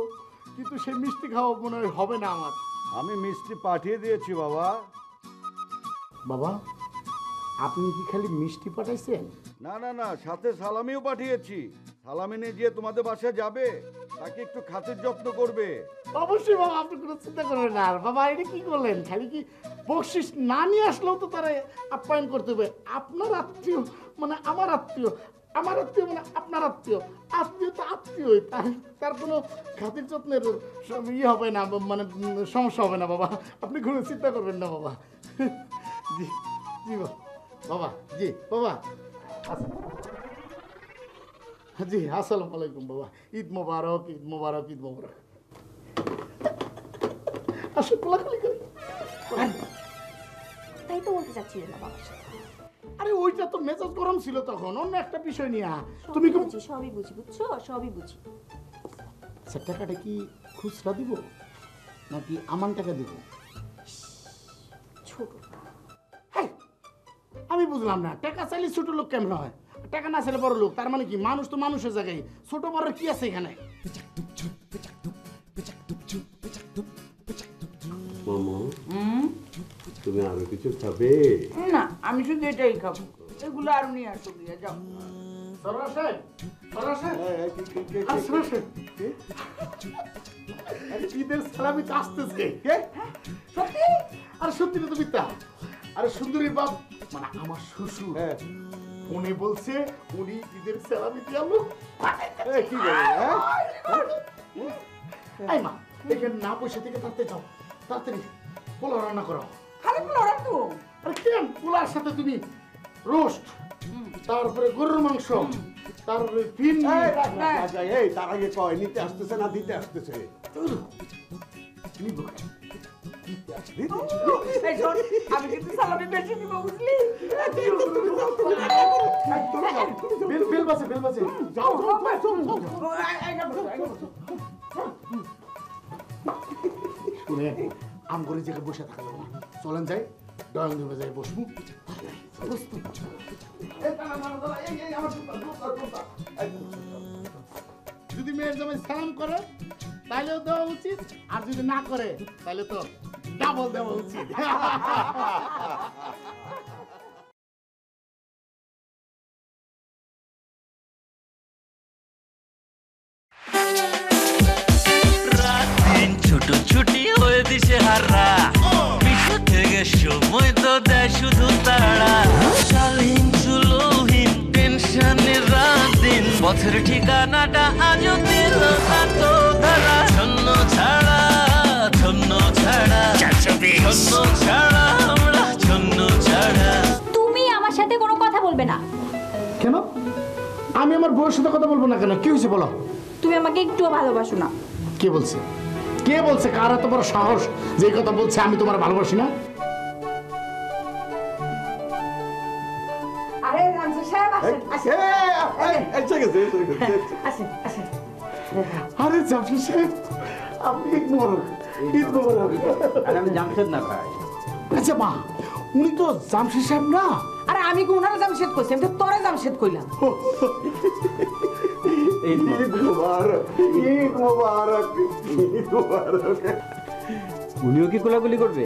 কিন্তু সেই মিষ্টি খাওয়া মনে হয় হবে না আমার। আমি মিষ্টি পাঠিয়ে দিয়েছি বাবা। বাবা আপনি কি খালি মিষ্টি পাঠাইছেন? না না না, সাথে সালামিও পাঠিয়েছি। সালামি নিয়ে গিয়ে তোমাদের বাসায় যাবে, তাকে একটু খাতির যত্ন করবে। অবশ্যই বাবা, আপনি কোনো চিন্তা করবেন না। আর বাবা এটা কি করলেন, খালি কি বকশিস না নিয়ে আসলেও তো তারা আপ্যায়ন করতে হবে। আপনার আত্মীয় মানে আমার আত্মীয়, আমার আত্মীয় মানে আপনার আত্মীয়, আত্মীয় তো আত্মীয়ই, তার কোনো খাতির যত্নের ইয়ে হবে না, মানে সমস্যা হবে না বাবা, আপনি কোনো চিন্তা করবেন না বাবা। জি জি বাবা, জি বাবা, জি আসসালামু আলাইকুম বাবা, ঈদ মোবারক, ঈদ মোবারক, ঈদ মোবারক। আসলে কোলাকুলি করি। তাই তো বলতে চাচ্ছিলেন না বাবার সাথে। আরে ওইটা তো মেজাজ গরম ছিল তখন, অন্য একটা বিষয় নিয়ে। তুমি কি বুঝি, সবই বুঝি, বুঝছো, সবই বুঝি। আচ্ছা, টাকাটা কি খুচরা দিব নাকি আমান টাকা দিব? ছোট হেই, আমি বুঝলাম না, টাকা চাইলে ছোট লোক কেমন হয়, টাকা না চাইলে বড় লোক? তার মানে কি, মানুষ তো মানুষের জায়গায়, ছোট বড় কি আছে এখানে? মামা, তুমি আরো কিছু খাবে? না, আমি শুধু এটাই খাবো। এগুলো আরো নিয়ে আসো গিয়ে, যাও। ঈদের সালামি তো আসতেছে। সত্যি? আর সত্যি না তো মিথ্যা? আরে সুন্দরী বাপ মানে আমার শ্বশুর ফোনে বলছে উনি ঈদের সালামি দিয়ালো। কি বলে? এই মা, এখানে না পয়সা থেকে তাড়াতাড়ি যাও, তাড়াতাড়ি পোলাও রান্না করো। খালি পোলাও রাখবো? আরে কেন, পোলার সাথে তুমি রোস্ট, তারপরে গরুর মাংস, তারপরে ফিন। এই তার আগে কয় নিতে আসতেছে না দিতে আসতেছে? এই শোন, আমি কিন্তু সালামি বেশি দিব, বুঝলি? বেল বাজে, বেল বাজে, যাও যাও যাও যাও। শুনে আমগরে জায়গায় বসে থাকা যাবে না, চলেন যাই ড্রয়িং রুমে যাই বসবো। যদি মেয়ের জামাই সালাম করে তাহলেও দেওয়া উচিত, আর যদি না করে তাহলে তো ডাবল দেওয়া উচিত। রাত দিন ছুটোছুটি হয়ে দিশে হারা, পিছু থেকে সময় তো দেয় শুধু তারা। শালীন চুলোহীন টেনশনের রাত দিন, পথের ঠিকানাটা আজও দিল না তো ধরা। ছন্ন ছাড়া, ছন্ন ছাড়া, ছন্ন ছাড়া, আমরা ছন্ন ছাড়া। তুমি আমার সাথে কোনো কথা বলবে না। কেন আমি আমার বউয়ের সাথে কথা বলবো না কেন? কি হয়েছে বলো? তুমি আমাকে একটুও ভালোবাসো না। কে বলছে? কে বলছে? কার এত বড় সাহস যে কথা বলছে আমি তোমার ভালোবাসি না? আরে রামজি সাহেব, আসেন, আসেন। আসেন, আসেন। আরে জামশেদ সাহেব, আপনি ঈদ মোবারক, ঈদ মোবারক। আর আমি জামশেদ না ভাই। আচ্ছা মা, উনি তো জামশেদ সাহেব না। আরে আমি কি ওনারা জামশেদ কইছি? আমি তো তোরে জামশেদ কইলাম। ঈদ মোবারক, ঈদ মোবারক, ঈদ মোবারক। উনিও কি কোলাকুলি করবে?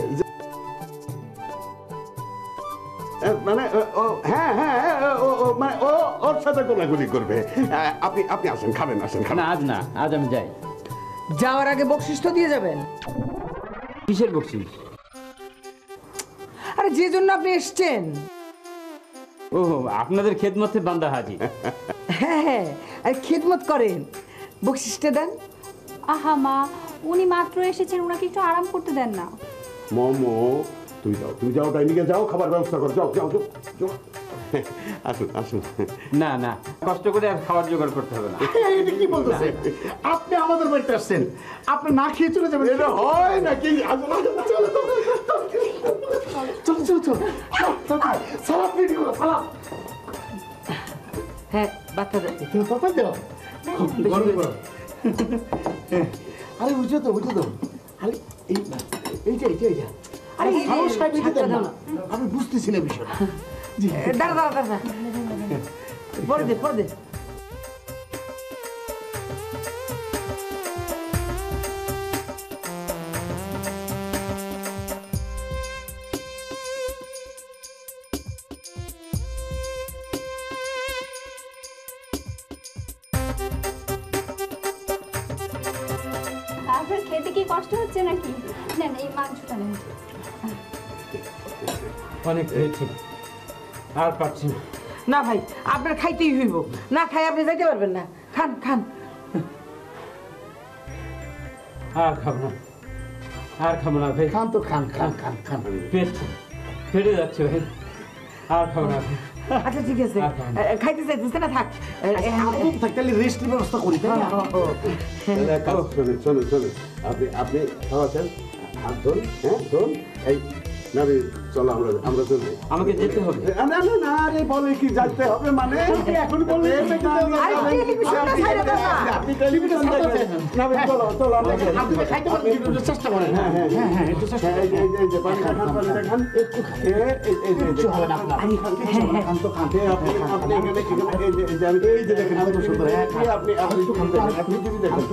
মানে হ্যাঁ হ্যাঁ, মানে ওর সাথে কোলাকুলি করবে। আপনি আপনি আসেন, খাবেন, আসেন না আজ না, আজ আমি যাই। যাওয়ার আগে বকশিস তো দিয়ে যাবেন। কিসের বকশিস? আরে যে জন্য আপনি এসছেন। ও আপনাদের খেদমতে বান্দা হাজি। হ্যাঁ হ্যাঁ, আর খিদমত করেন, বকশিসটা দেন। আহা মা, উনি মাত্র এসেছেন, ওনাকে একটু আরাম করতে দেন না। মোমো, তুমি যাও ডাইনিংয়ে যাও, খাবার ব্যবস্থা করো, যাও যাও যাও। আসুন আসুন। না না, কষ্ট করে আর খাবার জোগাড় করতে হবে না। এটা কি বলতেছে? আপনি আমাদের বাড়িতে আসছেন, আপনি না খেয়ে চলে যাবেন? এটা হয় নাকি? আসুন, আসুন, চলো, চলো, চলো চলো চলো, সালাদ রেডি করো, সালাদ। হ্যাঁ, বাচ্চা দেন। তুমি কথা দাও, গরম করো। আরে বুঝো তো, বুঝো তো। আরে এইটা এইটা এইটা। আরে সাহস সাহেব এটা দেন না, আমি বুঝতেছি না বিষয়টা। জি দাঁড়া দাঁড়া দাঁড়া, পরে দে, পরে দে। এতে কি কষ্ট হচ্ছে নাকি? নেন এই মাংসটা নেন। অনেক হয়েছে, আর পারছি না। না ভাই, আপনার খাইতেই হইব, না খাই আপনি যাইতে পারবেন না। খান খান। আর খাবো না, আর খাবো না ভাই। খান তো, খান খান খান খান। পেট ফেটে যাচ্ছে ভাই, আর খাবো না ভাই। আচ্ছা ঠিক আছে, খাইতে চাইতেছে না, থাক। আপনি থাকতে রেস্টের ব্যবস্থা করি, তাই না? তাহলে এক কাজ শোনেন শোনেন শোনেন, আপনি খাওয়াচ্ছেন, হাত ধরুন, হ্যাঁ ধরুন। এই নাবি চলো, আমরা চলবো। আমাকে যেতে হবে। না না না, আরে বলে কি যেতে হবে মানে এখন বলে আপনি টেলিভিশন দেখেন। নাবি চলো চলো, আমরা আপনি খাইতে পারেন, একটু চেষ্টা করেন। হ্যাঁ হ্যাঁ হ্যাঁ হ্যাঁ, একটু চেষ্টা করেন। এই যে পানি খান, পানি খান, একটু খান, এই কিছু হবে না আপনার। খান তো খান। আপনি আপনি এখানে এই যে দেখেন কত সুন্দর। আপনি আপনি একটু খান, আপনি টিভি দেখেন,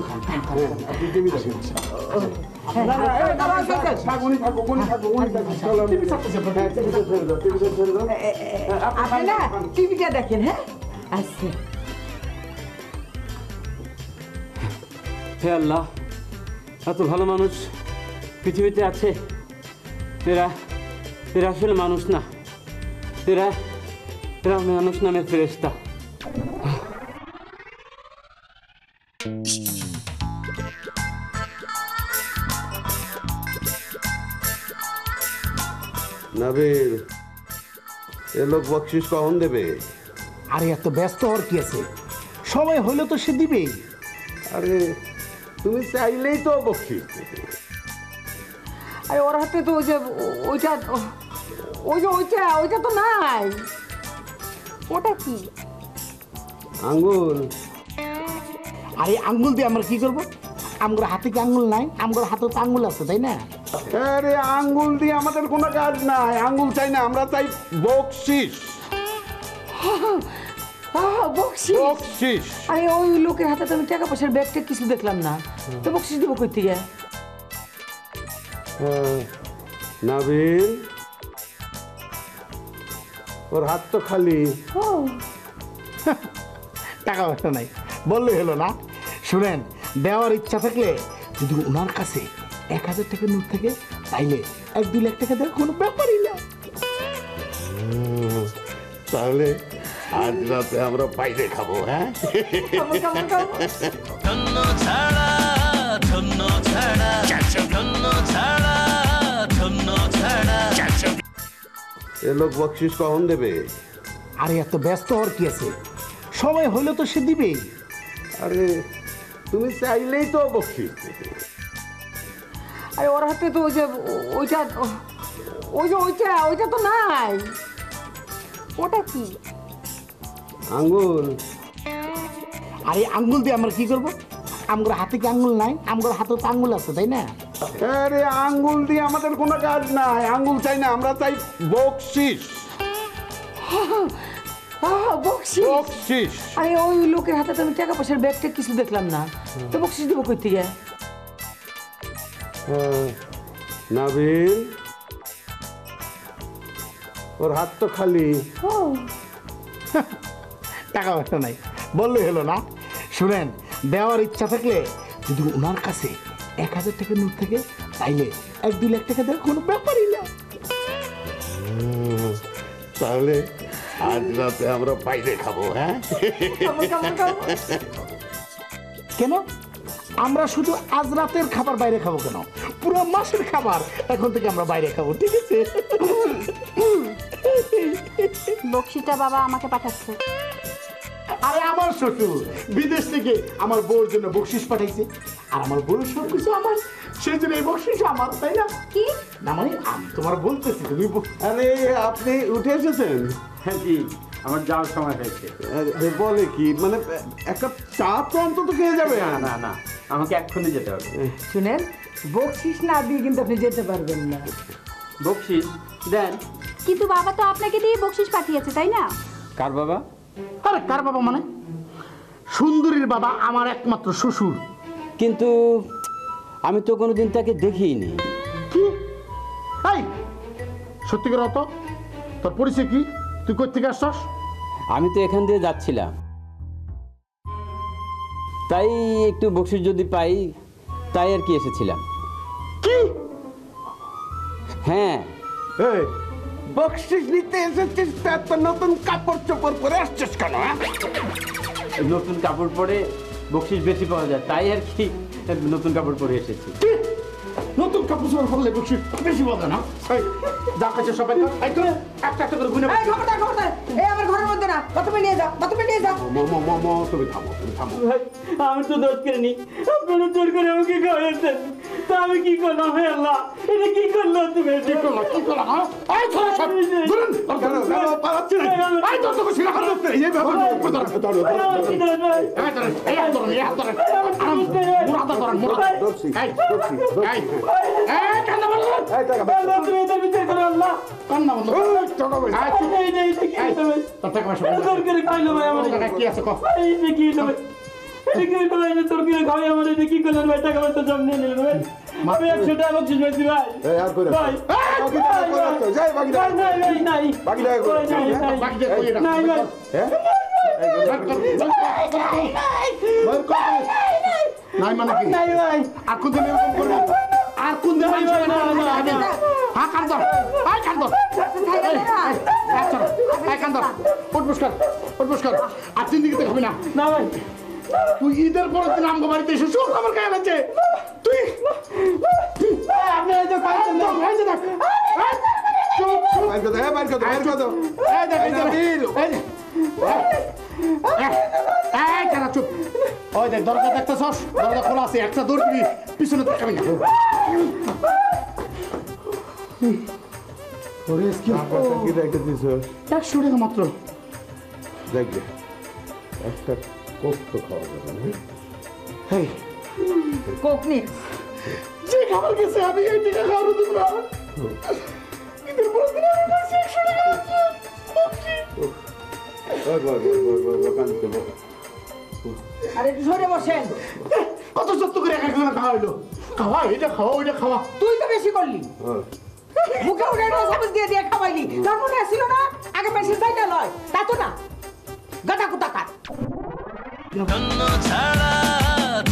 আপনি টিভি দেখেন। না না, এই দাঁড়ান দাঁড়ান, থাকুনি থাকো, কোনি থাকো, কোনি থাকো। চলো টিভি চাচ্ছে, হ্যাঁ টিভিতে ছেড়ে দাও, টিভিতে ছেড়ে দাও। আপনি না টিভিটা দেখেন। হ্যাঁ আচ্ছা। হে আল্লাহ, এত ভালো মানুষ পৃথিবীতে আছে। এরা এরা আসলে মানুষ না, এরা এরা মানুষ নামের ফেরেশতা। নাবিল, এ লোক বকশিস কখন দেবে? আরে এত ব্যস্ত হওয়ার কি আছে, সময় হইলে তো সে দিবেই। আরে তুমি চাইলেই তো বকশিস দেবে। আরে ওর হাতে তো ওই যে ওইটা, ওই যে ওইটা তো নাই। ওটা কি? আঙ্গুল। আরে আঙ্গুল দিয়ে আমরা কি করবো? আমগোর হাতে কি আঙ্গুল নাই? আমগোর হাতে তো আঙ্গুল আছে, তাই না? আরে আঙ্গুল দিয়ে আমাদের কোনো কাজ নাই, আঙ্গুল চাই না, আমরা চাই বকশিস। বকশিস? বকশিস। আরে ওই লোকের হাতে তো আমি টাকা পয়সার ব্যাগটা কিছু দেখলাম না, তো বকশিস দিব কই থেকে? নাবিল, ওর হাত তো খালি। টাকা পয়সা নাই বললে হলো না। শুনেন, দেওয়ার ইচ্ছা থাকলে যদি ওনার কাছে 1000 টাকা নোট থাকে, তাইলে 1-2 লাখ টাকা দেওয়ার কোনো ব্যাপারই না। তাহলে আজ রাতে আমরা বাইরে খাবো। হ্যাঁ ধন্য ছাড়া, ধন্য ছাড়া, ধন্য ছাড়া, ধন্য ছাড়া। এ লোক বকশিস কখন দেবে? আরে এত ব্যস্ত হওয়ার কি আছে, সময় হইলে তো সে দিবেই। আরে তুমি চাইলেই তো বকশিস দেবে। আরে ওর হাতে তো ওই যে ওইটা, ওই যে ওইটা তো নাই। ওটা কি? আঙ্গুল। আরে আঙ্গুল দিয়ে আমরা কি করবো? আমগোর হাতে কি আঙ্গুল নাই? আমগোর হাতে তো আঙ্গুল আছে, তাই না? আরে আঙ্গুল দিয়ে আমাদের কোনো কাজ নাই, আঙ্গুল চাই না, আমরা চাই বকশিস। বকশিস? বকশিস। আরে ওই লোকের হাতে তো আমি টাকা পয়সার ব্যাগটা কিছু দেখলাম না, তো বকশিস দিব কই থেকে? নাবিল, ওর হাত তো খালি। টাকা পয়সা নাই বললে হলো না। শুনেন, দেওয়ার ইচ্ছা থাকলে যদি ওনার কাছে 1000 টাকা নোট থাকে, তাইলে 1-2 লাখ টাকা দেওয়ার কোনো ব্যাপারই না। তাহলে আজ রাতে আমরা বাইরে খাবো। হ্যাঁ কেন? আমরা শুধু আজ রাতের খাবার বাইরে খাবো কেন? পুরো মাসের খাবার এখন থেকে আমরা বাইরে খাবো, ঠিক আছে? বকশিটা বাবা আমাকে পাঠাচ্ছে। আরে আমার শ্বশুর বিদেশ থেকে আমার বউর জন্য বকশিস পাঠাইছে, আর আমার বউর সব কিছু আমার, সেই জন্য এই বকশিস আমার, তাই না? কি না মানে আমি তোমার বলতেছি, তুমি আরে আপনি উঠে এসেছেন? হ্যাঁ জি, আমার যাওয়ার সময় হয়েছে। বলে কি মানে, একটা চা তো অন্তত খেয়ে যাবে। না না না, আমাকে এক্ষুনি যেতে হবে। শুনেন, বকশিস না দিয়ে কিন্তু আপনি যেতে পারবেন না। বকশিস দেন। কিন্তু বাবা তো আপনাকে দিয়ে বকশিস পাঠিয়েছে, তাই না? কার বাবা? আরে কার বাবা মানে? সুন্দরীর বাবা, আমার একমাত্র শ্বশুর। কিন্তু আমি তো কোনোদিন তাকে দেখিনি। কি? এই সত্যি করে অত তোর পরিচয় কি? তুই কই থেকে আসছস? আমি তো এখান দিয়ে যাচ্ছিলাম, তাই একটু বকশিস যদি পাই তাই আর কি এসেছিলাম। কি হ্যাঁ, এই বকশিস নিতে এসেছিস তা এত নতুন কাপড় চোপড় পরে আসছিস কেন? নতুন কাপড় পরে বকশিস বেশি পাওয়া যায়, তাই আর কি নতুন কাপড় পরে এসেছি। কি? নতুন কাপড় চোপড় পরলে বকশিস বেশি বলবে না? এই যা কাছে সবাই এই তো একটা একটা করে গুনে এই খবরদার খবরদার, এই আমার ঘরের মধ্যে না, বাথরুমে নিয়ে যাও, বাথরুমে নিয়ে যাও। তুমি থামো, তুমি থামো। ভাই, আমি তো দোষ করিনি, আপনারা জোর করে আমাকে খাওয়াইছেন, তা আমি কি করলাম? হে আল্লাহ, এটা কি করলো তুমি? কি করলা হ্যাঁ? এই ছোড়া সব ধরুন পালাচ্ছি না। এই তো তোকে সিনা হাত ধরতে এই ব্যাপার এই ধরুন এই হাত ধরুন এই হাত ধরুন আরাম মুরাদ ধরুন মুরাদ এই এই কান্না বল এই টাকা আল্লাহ, তুমি এটা বিচার করো আল্লাহ। কান্না বন্ধ টাকা বল এই যে এটা কি হলো ভাই? তোর টাকা পয়সা জোর করে খাইলো ভাই আমার। কি আছে কো এই যে কি হলো ভাই? এটা কি হলো ভাই? জোর করে খাওয়াই আমার, এটা কি করলেন ভাই? টাকা পয়সা সব নিয়ে নিলেন ভাই। আমি 100 টাকা বকশিশ পাইছি ভাই। এই আর কইরা ভাই, বাকি টাকা কই রাখছো? যাই বাকি টাকা। নাই নাই নাই, বাকি টাকা কই রাখছো? নাই নাই বাকি টাকা কই রাখছো? নাই ভাই। হ্যাঁ? নাই মানে কি নাই ভাই। আর কোন দিন এরকম করবি আর কোন দিন হ্যাঁ কান ধর এই কান ধর এই কান ধর উঠবুস কর আর জিন্দিগিতে খাবি না না ভাই, তুই ঈদের পরের দিন আমগো বাড়িতে এসে সব খবর খাই আছে তুই আপনি এই যে খাইছেন না। এই যে দেখ চুপ চুপ বাইর কর দাও, বাইর কর দাও, বাইর কর দাও। এই দেখ এই নাবিল। এই কারা চুপ ওই দেখ দরজা দেখতেছস দরজা খোলা আছে একটা দৌড় দিবি পিছনে তাকাবি না ওরে কি টাকা কি রেখে দিছো? 100 টাকা মাত্র দেখবে একটা কোক তো খাওয়া যাবে না? হেই কোক নিয়ে যে খাবার গেছে আমি এই টাকা খাওয়ার দিব না ঈদের পরের দিন আমি কাছে 100 টাকা আছে কানতে বল। আর একটু সরে বসেন। কত সত্য করে এক একজন খাওয়াইলো খাওয়া এটা খাওয়া ওইটা খাওয়া তুই তো বেশি করলি, হ্যাঁ। মুখে উঠে সাবিস দিয়ে দিয়ে খাওয়াইলি। তার মনে আসছিল না আগে মেশিন সাইডে লয়, তা তো না গাটা কুটা কাট। ধন্য ছাড়া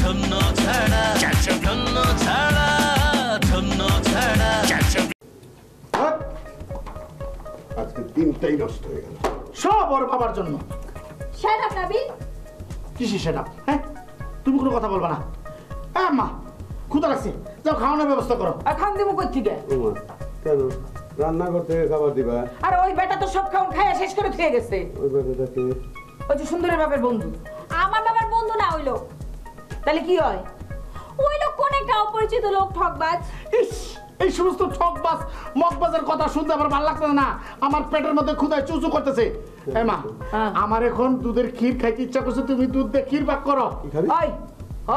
ধন্য ছাড়া ধন্য ছাড়া ধন্য ছাড়া। হাট! আজকে দিনটাই নষ্ট হয়ে গেল। সব ওর বাবার জন্য শাট আপ নাবিল। কিসে সেটা হ্যাঁ তুমি কোনো কথা বলবা না হ্যাঁ মা ক্ষুধা লাগছে যাও খাওয়ানোর ব্যবস্থা করো আর খান দিব কই থেকে? ওমা, কেন রান্নাঘর থেকে খাবার দিবা? আর ওই বেটা তো সব খাওন খাইয়া শেষ করে খেয়ে গেছে। ওই বেটাটাকে ওই যে সুন্দরের বাপের বন্ধু। আমার বাবার বন্ধু না হইলো, তাহলে কি হয়? ওই লোক কোন একটা অপরিচিত লোক ঠকবাজ। ইস এই সমস্ত ঠকবাজ মগবাজের কথা শুনতে আমার ভালো লাগতেছে না আমার পেটের মধ্যে ক্ষুধায় চুচু করতেছে এই মা হ্যাঁ। আমার এখন দুধের ক্ষীর খাইতে ইচ্ছা করছে তুমি দুধ দিয়ে ক্ষীর পাক করো খাবি? ওই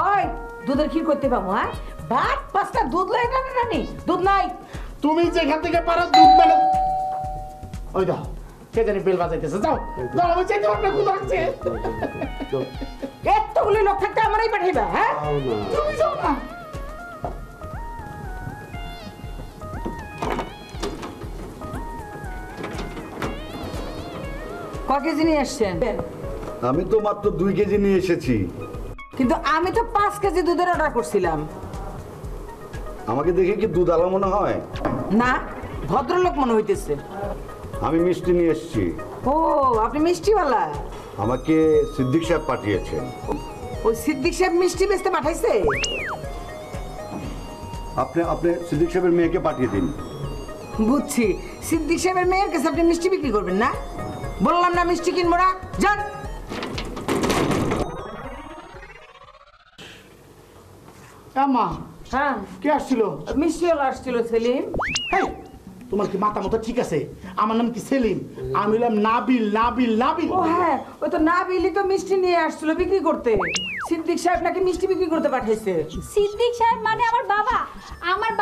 ওই দুধের ক্ষীর করতে পাবো? হ্যাঁ, ভাত 5টা দুধ লয় না রানি, দুধ নাই। তুমি যেখান থেকে পারো দুধ মেলে ওই দাও কে জানি বেল বাজাইতেছে যাও যাও আমি চাইতে পারবো না ক্ষুধা লাগছে এতগুলো লোক থাকতে আমারই পাঠাইবা? হ্যাঁ, খাও না। তুমি যাও না ক কেজি নিয়ে এসছেন? আমি তো মাত্র 2 কেজি নিয়ে এসেছি। কিন্তু আমি তো 5 কেজি দুধের অর্ডার করছিলাম। আমাকে দেখে কি দুধ আলা মনে হয়? না, ভদ্রলোক মনে হইতেছে। আমি মিষ্টি নিয়ে এসেছি। ও, আপনি মিষ্টিওয়ালা? আমাকে সিদ্দিক সাহেব পাঠিয়েছেন। ওই সিদ্দিক সাহেব মিষ্টি বেচতে পাঠাইছে? আপনি আপনি সিদ্দিক সাহেবের মেয়েকে পাঠিয়ে দিন। বুঝছি, সিদ্দিক সাহেবের মেয়ের কাছে আপনি মিষ্টি বিক্রি করবেন না? বললাম না মিষ্টি কিনবো না, যান। মা হ্যাঁ, কে আসছিল মিষ্টিওয়ালা আসছিল সেলিম। হেই, তোমার কি মাথা মতো ঠিক আছে আমার নাম কি সেলিম আমি হলাম নাবিল নাবিল নাবিল ও হ্যাঁ, ওই তো না বিলি তো মিষ্টি নিয়ে আসছিল বিক্রি করতে। সিদ্দিক সাহেব নাকি মিষ্টি বিক্রি করতে পাঠাইছে। সিদ্দিক সাহেব মানে আমার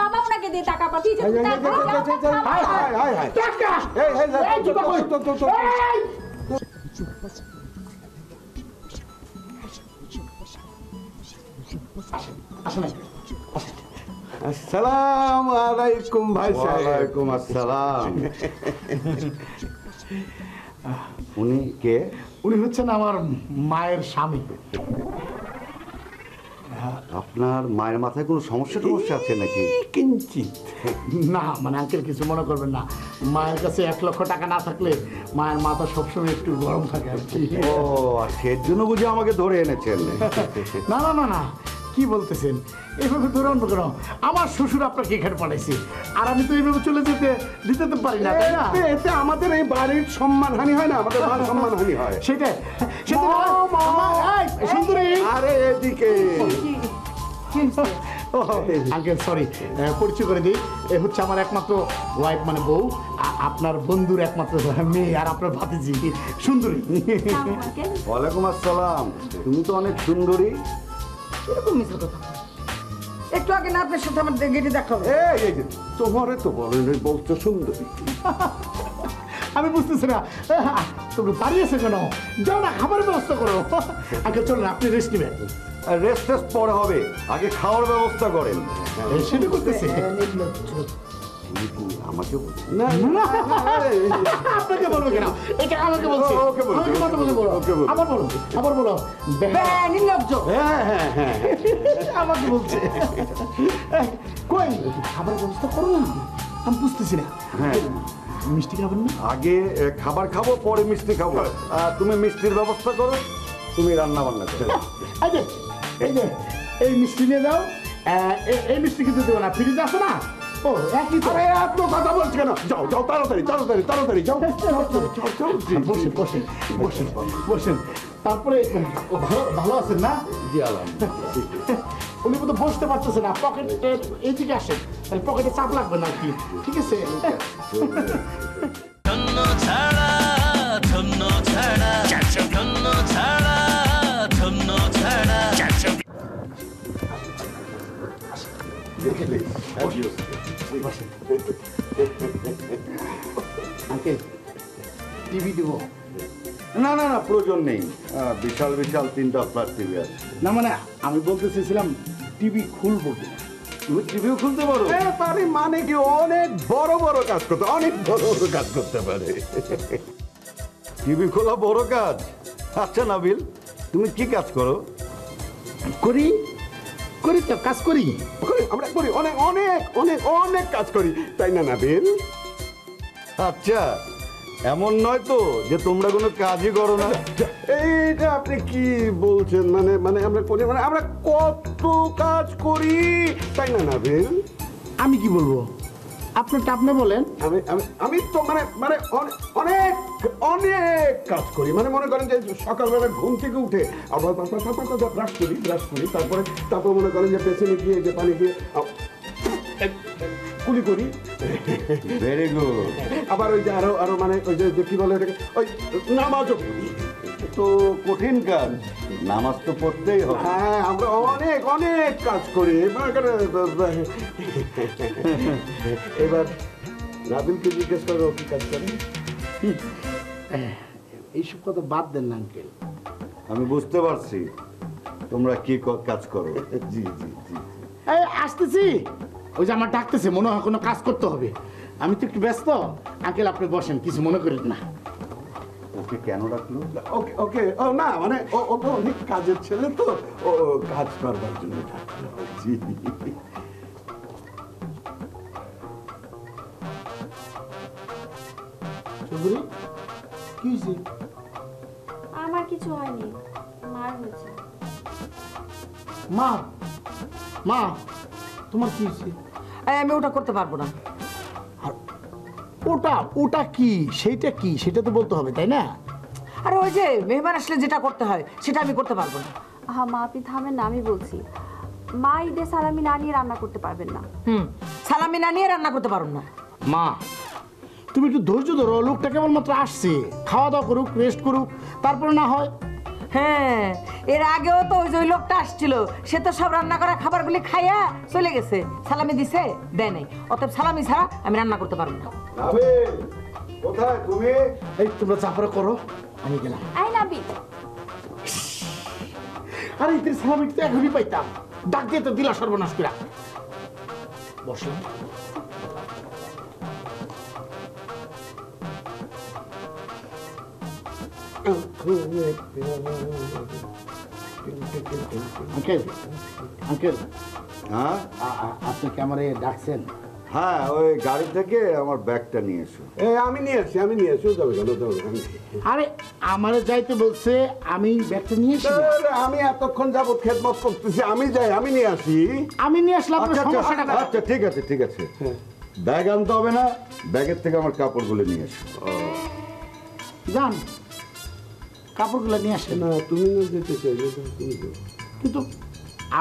বাবা ওনাকে দিয়ে টাকা পাঠিয়েছে। High high high high. টাকা এই এই এই, চুপ কর। এই! আসেন আসসালামু আলাইকুম ভাই সাহেব। ওয়ালাইকুম আসসালাম। উনি কে? উনি হচ্ছেন আমার মায়ের স্বামী আপনার মায়ের মাথায় কোনো সমস্যা আছে নাকি? কিঞ্চিত। না মানে আঙ্কেল কিছু মনে করবেন না, মায়ের কাছে 1 লক্ষ টাকা না থাকলে মায়ের মাথা সবসময় একটু গরম থাকে আর কি। ও আর সের জন্য বুঝি আমাকে ধরে এনেছেন? না না না না, কি বলতেছেন? এইভাবে ধরে আনবো কেন? আমার শ্বশুর আপনাকে এখানে পাঠাইছে, আর আমি তো এইভাবে চলে দিতে তো পারি না, তাই না? এতে আমাদের এই বাড়ির সম্মানহানি হয় না, আমাদের মান সম্মানহানি হয়। সেটাই সুন্দরী। আরে এদিকে আঙ্কেল সরি, পরিচয় করে দিই, এ হচ্ছে আমার একমাত্র ওয়াইফ মানে বউ, আপনার বন্ধুর একমাত্র মেয়ে, আর আপনার ভাতিজি সুন্দরী। ওয়ালাইকুম আসসালাম। তুমি তো অনেক সুন্দরী। এরকম মিছিল কথা। একটু আগে না আপনার সাথে আমার গেটে দেখা হবে। এই যে তোমারে তো বলেন বলছো সুন্দরী। আমি বুঝতেছি না তুমি দাঁড়িয়েছে কেন? যাও না, খাবারের ব্যবস্থা করো। আগে চলুন, আপনি রেস্ট নেবেন। রেস্ট টেস্ট পরে হবে, আগে খাওয়ার ব্যবস্থা করেন। সেটা করতেছে আমাকে না আপনাকে বলবো কেন? এটা আমাকে বলছে। ওকে বলছি, আমাকে কথা বলে বলো। ওকে বলছি। আবার বলো। নির্লজ্জ। হ্যাঁ আমাকে বলছে। কই খাবার ব্যবস্থা করো না, আমি বুঝতেছি না। হ্যাঁ, মিষ্টি খাবেন না? আগে খাবার খাবো, পরে মিষ্টি খাবো। তুমি মিষ্টির ব্যবস্থা করো, তুমি রান্না বান্না করো। এই মিষ্টি নিয়ে যাও। এই মিষ্টি কিন্তু দেবো না, ফ্রিজ আছে না? ও একই তো। আরে এত কথা বলছো কেন? যাও যাও তাড়াতাড়ি যাও। বসেন। তারপরে ভালো আছেন না? জি আলহামদুলিল্লাহ। উনি তো বসতে পারতেছে না, পকেটের এইদিকে আসেন, তাহলে পকেটে চাপ লাগবে না আর কি। ঠিক আছে? ধন্য ছাড়া ধন্য ছাড়া ধন্য ছাড়া ধন্য ছাড়া আঙ্কেল টিভি দিব? না না না, প্রয়োজন নেই। বিশাল 3টা ফ্ল্যাট টিভি আছে। না মানে আমি বলতে চেয়েছিলাম টিভি খুলবো কিনা। তুমি টিভিও খুলতে পারো? পারি মানে কি, অনেক বড় বড় কাজ করতে, অনেক বড় বড় কাজ করতে পারে। টিভি খোলা বড় কাজ? আচ্ছা নাবিল, তুমি কি কাজ করো? করি তো কাজ করি। আমরা করি অনেক অনেক অনেক অনেক কাজ করি, তাই না নাবিল? আচ্ছা, এমন নয় তো যে তোমরা কোনো কাজই করো না? এইটা আপনি কি বলছেন? মানে আমরা করি, মানে আমরা কত কাজ করি, তাই না নাবিল? আমি কি বলবো, আপনারটা আপনি বলেন। আমি তো মানে অনেক অনেক কাজ করি। মানে মনে করেন যে সকালবেলা ঘুম থেকে উঠে আবার ব্রাশ করি, তারপর মনে করেন যে পেছনে গিয়ে যে পানি দিয়ে কুলি করি। Very good. আবার ওই যে আরো মানে ওই যে কি বলে ওটাকে, ওই নামাজও পড়ি। তো কঠিন কাজ, নামাজ তো পড়তেই হবে। হ্যাঁ, আমরা অনেক অনেক কাজ করি। এবার নাবিলকে জিজ্ঞেস করো কি কাজ করে। এইসব কথা বাদ দেন না আঙ্কেল। আমি বুঝতে পারছি তোমরা কি কাজ করো। জি আসতেছি, ওই যে আমার ডাকতেছে, মনে হয় কোনো কাজ করতে হবে। আমি তো একটু ব্যস্ত। আঙ্কেল আপনি বসেন, কিছু মনে করেন না। ওকে কেন ডাকলো? ওকে ও না মানে ও তো অনেক কাজের ছেলে, তো ও কাজ করবার জন্য ডাকলো। জি চৌধুরী কি হয়েছে? আমার কিছু হয়নি, মার হয়েছে। মা তোমার কি হয়েছে? আমি ওটা করতে পারবো না। ওটা কি, সেটা তো বলতে হবে, তাই না? আরে ওই যে মেহমান আসলে যেটা করতে হয় সেটা আমি করতে পারবো না। হ্যাঁ মা, আপনি থামেন না, আমি বলছি। মা ঈদে সালামি না নিয়ে রান্না করতে পারবেন না। সালামি না নিয়ে রান্না করতে পারবো না। মা তুমি একটু ধৈর্য ধরো, লোকটা কেবলমাত্র আসছে, খাওয়া দাওয়া করুক, রেস্ট করুক, তারপরে না হয়। হ্যাঁ, এর আগেও তো ওই যে ওই লোকটা আসছিল, সে তো সব রান্না করা খাবারগুলি খাইয়া চলে গেছে। সালামি দিছে, দেয় নাই। অতএব সালামি ছাড়া আমি রান্না করতে পারবো না। নাবিল, কোথায় তুমি? এই তোমরা চাপড়া করো, আমি গেলাম। আই নাবি, আরে ইতির সালামি তো এখনই পাইতাম, ডাক দিয়ে তো দিলা সর্বনাশ করে। বসলাম। আঙ্কেল আঙ্কেল হ্যাঁ আপনি কি আমার ডাকছেন? হ্যাঁ, ওই গাড়ি থেকে আমার ব্যাগটা নিয়ে এসো। আমি নিয়ে আসছি ও যাবে কেন যাবে কেন? আরে আমারে যাইতে বলছে, আমি ব্যাগটা নিয়ে এসি। আমি এতক্ষণ যাবত খেদমত করতেছি, আমি যাই, আমি নিয়ে আসি। আমি নিয়ে আসলাম, আপনার আচ্ছা সমস্যাটা আচ্ছা, কোথায়? আচ্ছা ঠিক আছে ঠিক আছে, ব্যাগ আনতে হবে না, ব্যাগের থেকে আমার কাপড়গুলো নিয়ে এসো। যান কাপড়গুলো নিয়ে আসেন। না তুমি না যেতে চাইলে তুমি যাও। কিন্তু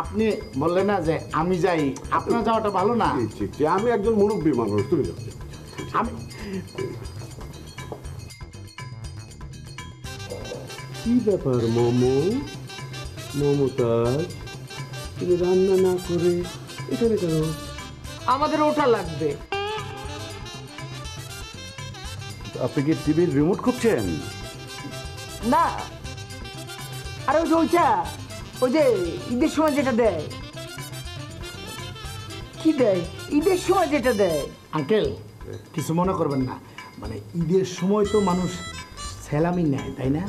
আপনি বললেন না যে আমি যাই, আপনার যাওয়াটা ভালো না? ঠিক, আমি একজন মুরব্বী মানুষ, তুমি যাও। আমি কি ব্যাপার মমতাজ, তুমি রান্না না করে এখানে কেন? আমাদের ওটা লাগবে। আপনি কি টিভির রিমোট খুঁজছেন? না, আরে ওই যে ওইটা, ওই যে ঈদের সময় যেটা দেয়, কি দেয় ঈদের সময় যেটা দেয়। আঙ্কেল কিছু মনে করবেন না, মানে ঈদের সময় তো মানুষ সেলামি নেয়, তাই না?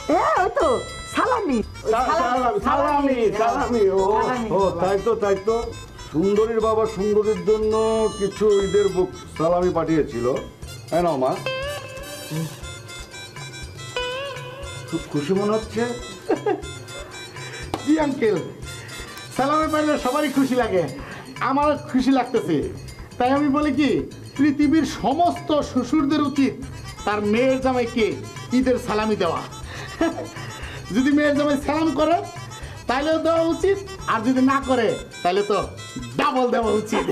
হ্যাঁ ওই তো সালামি। সালামি। ও তাই তো সুন্দরীর বাবা সুন্দরীর জন্য কিছু ঈদের সালামি পাঠিয়েছিল। হ্যাঁ না মা, খুব খুশি মনে হচ্ছে। জি আঙ্কেল, সালামে পাইলে সবারই খুশি লাগে, আমার খুশি লাগতেছে। তাই আমি বলি কি, পৃথিবীর সমস্ত শ্বশুরদের উচিত তার মেয়ের জামাইকে ঈদের সালামি দেওয়া। যদি মেয়ের জামাই সালাম করে তাহলেও দেওয়া উচিত, আর যদি না করে তাহলে তো ডাবল দেওয়া উচিত।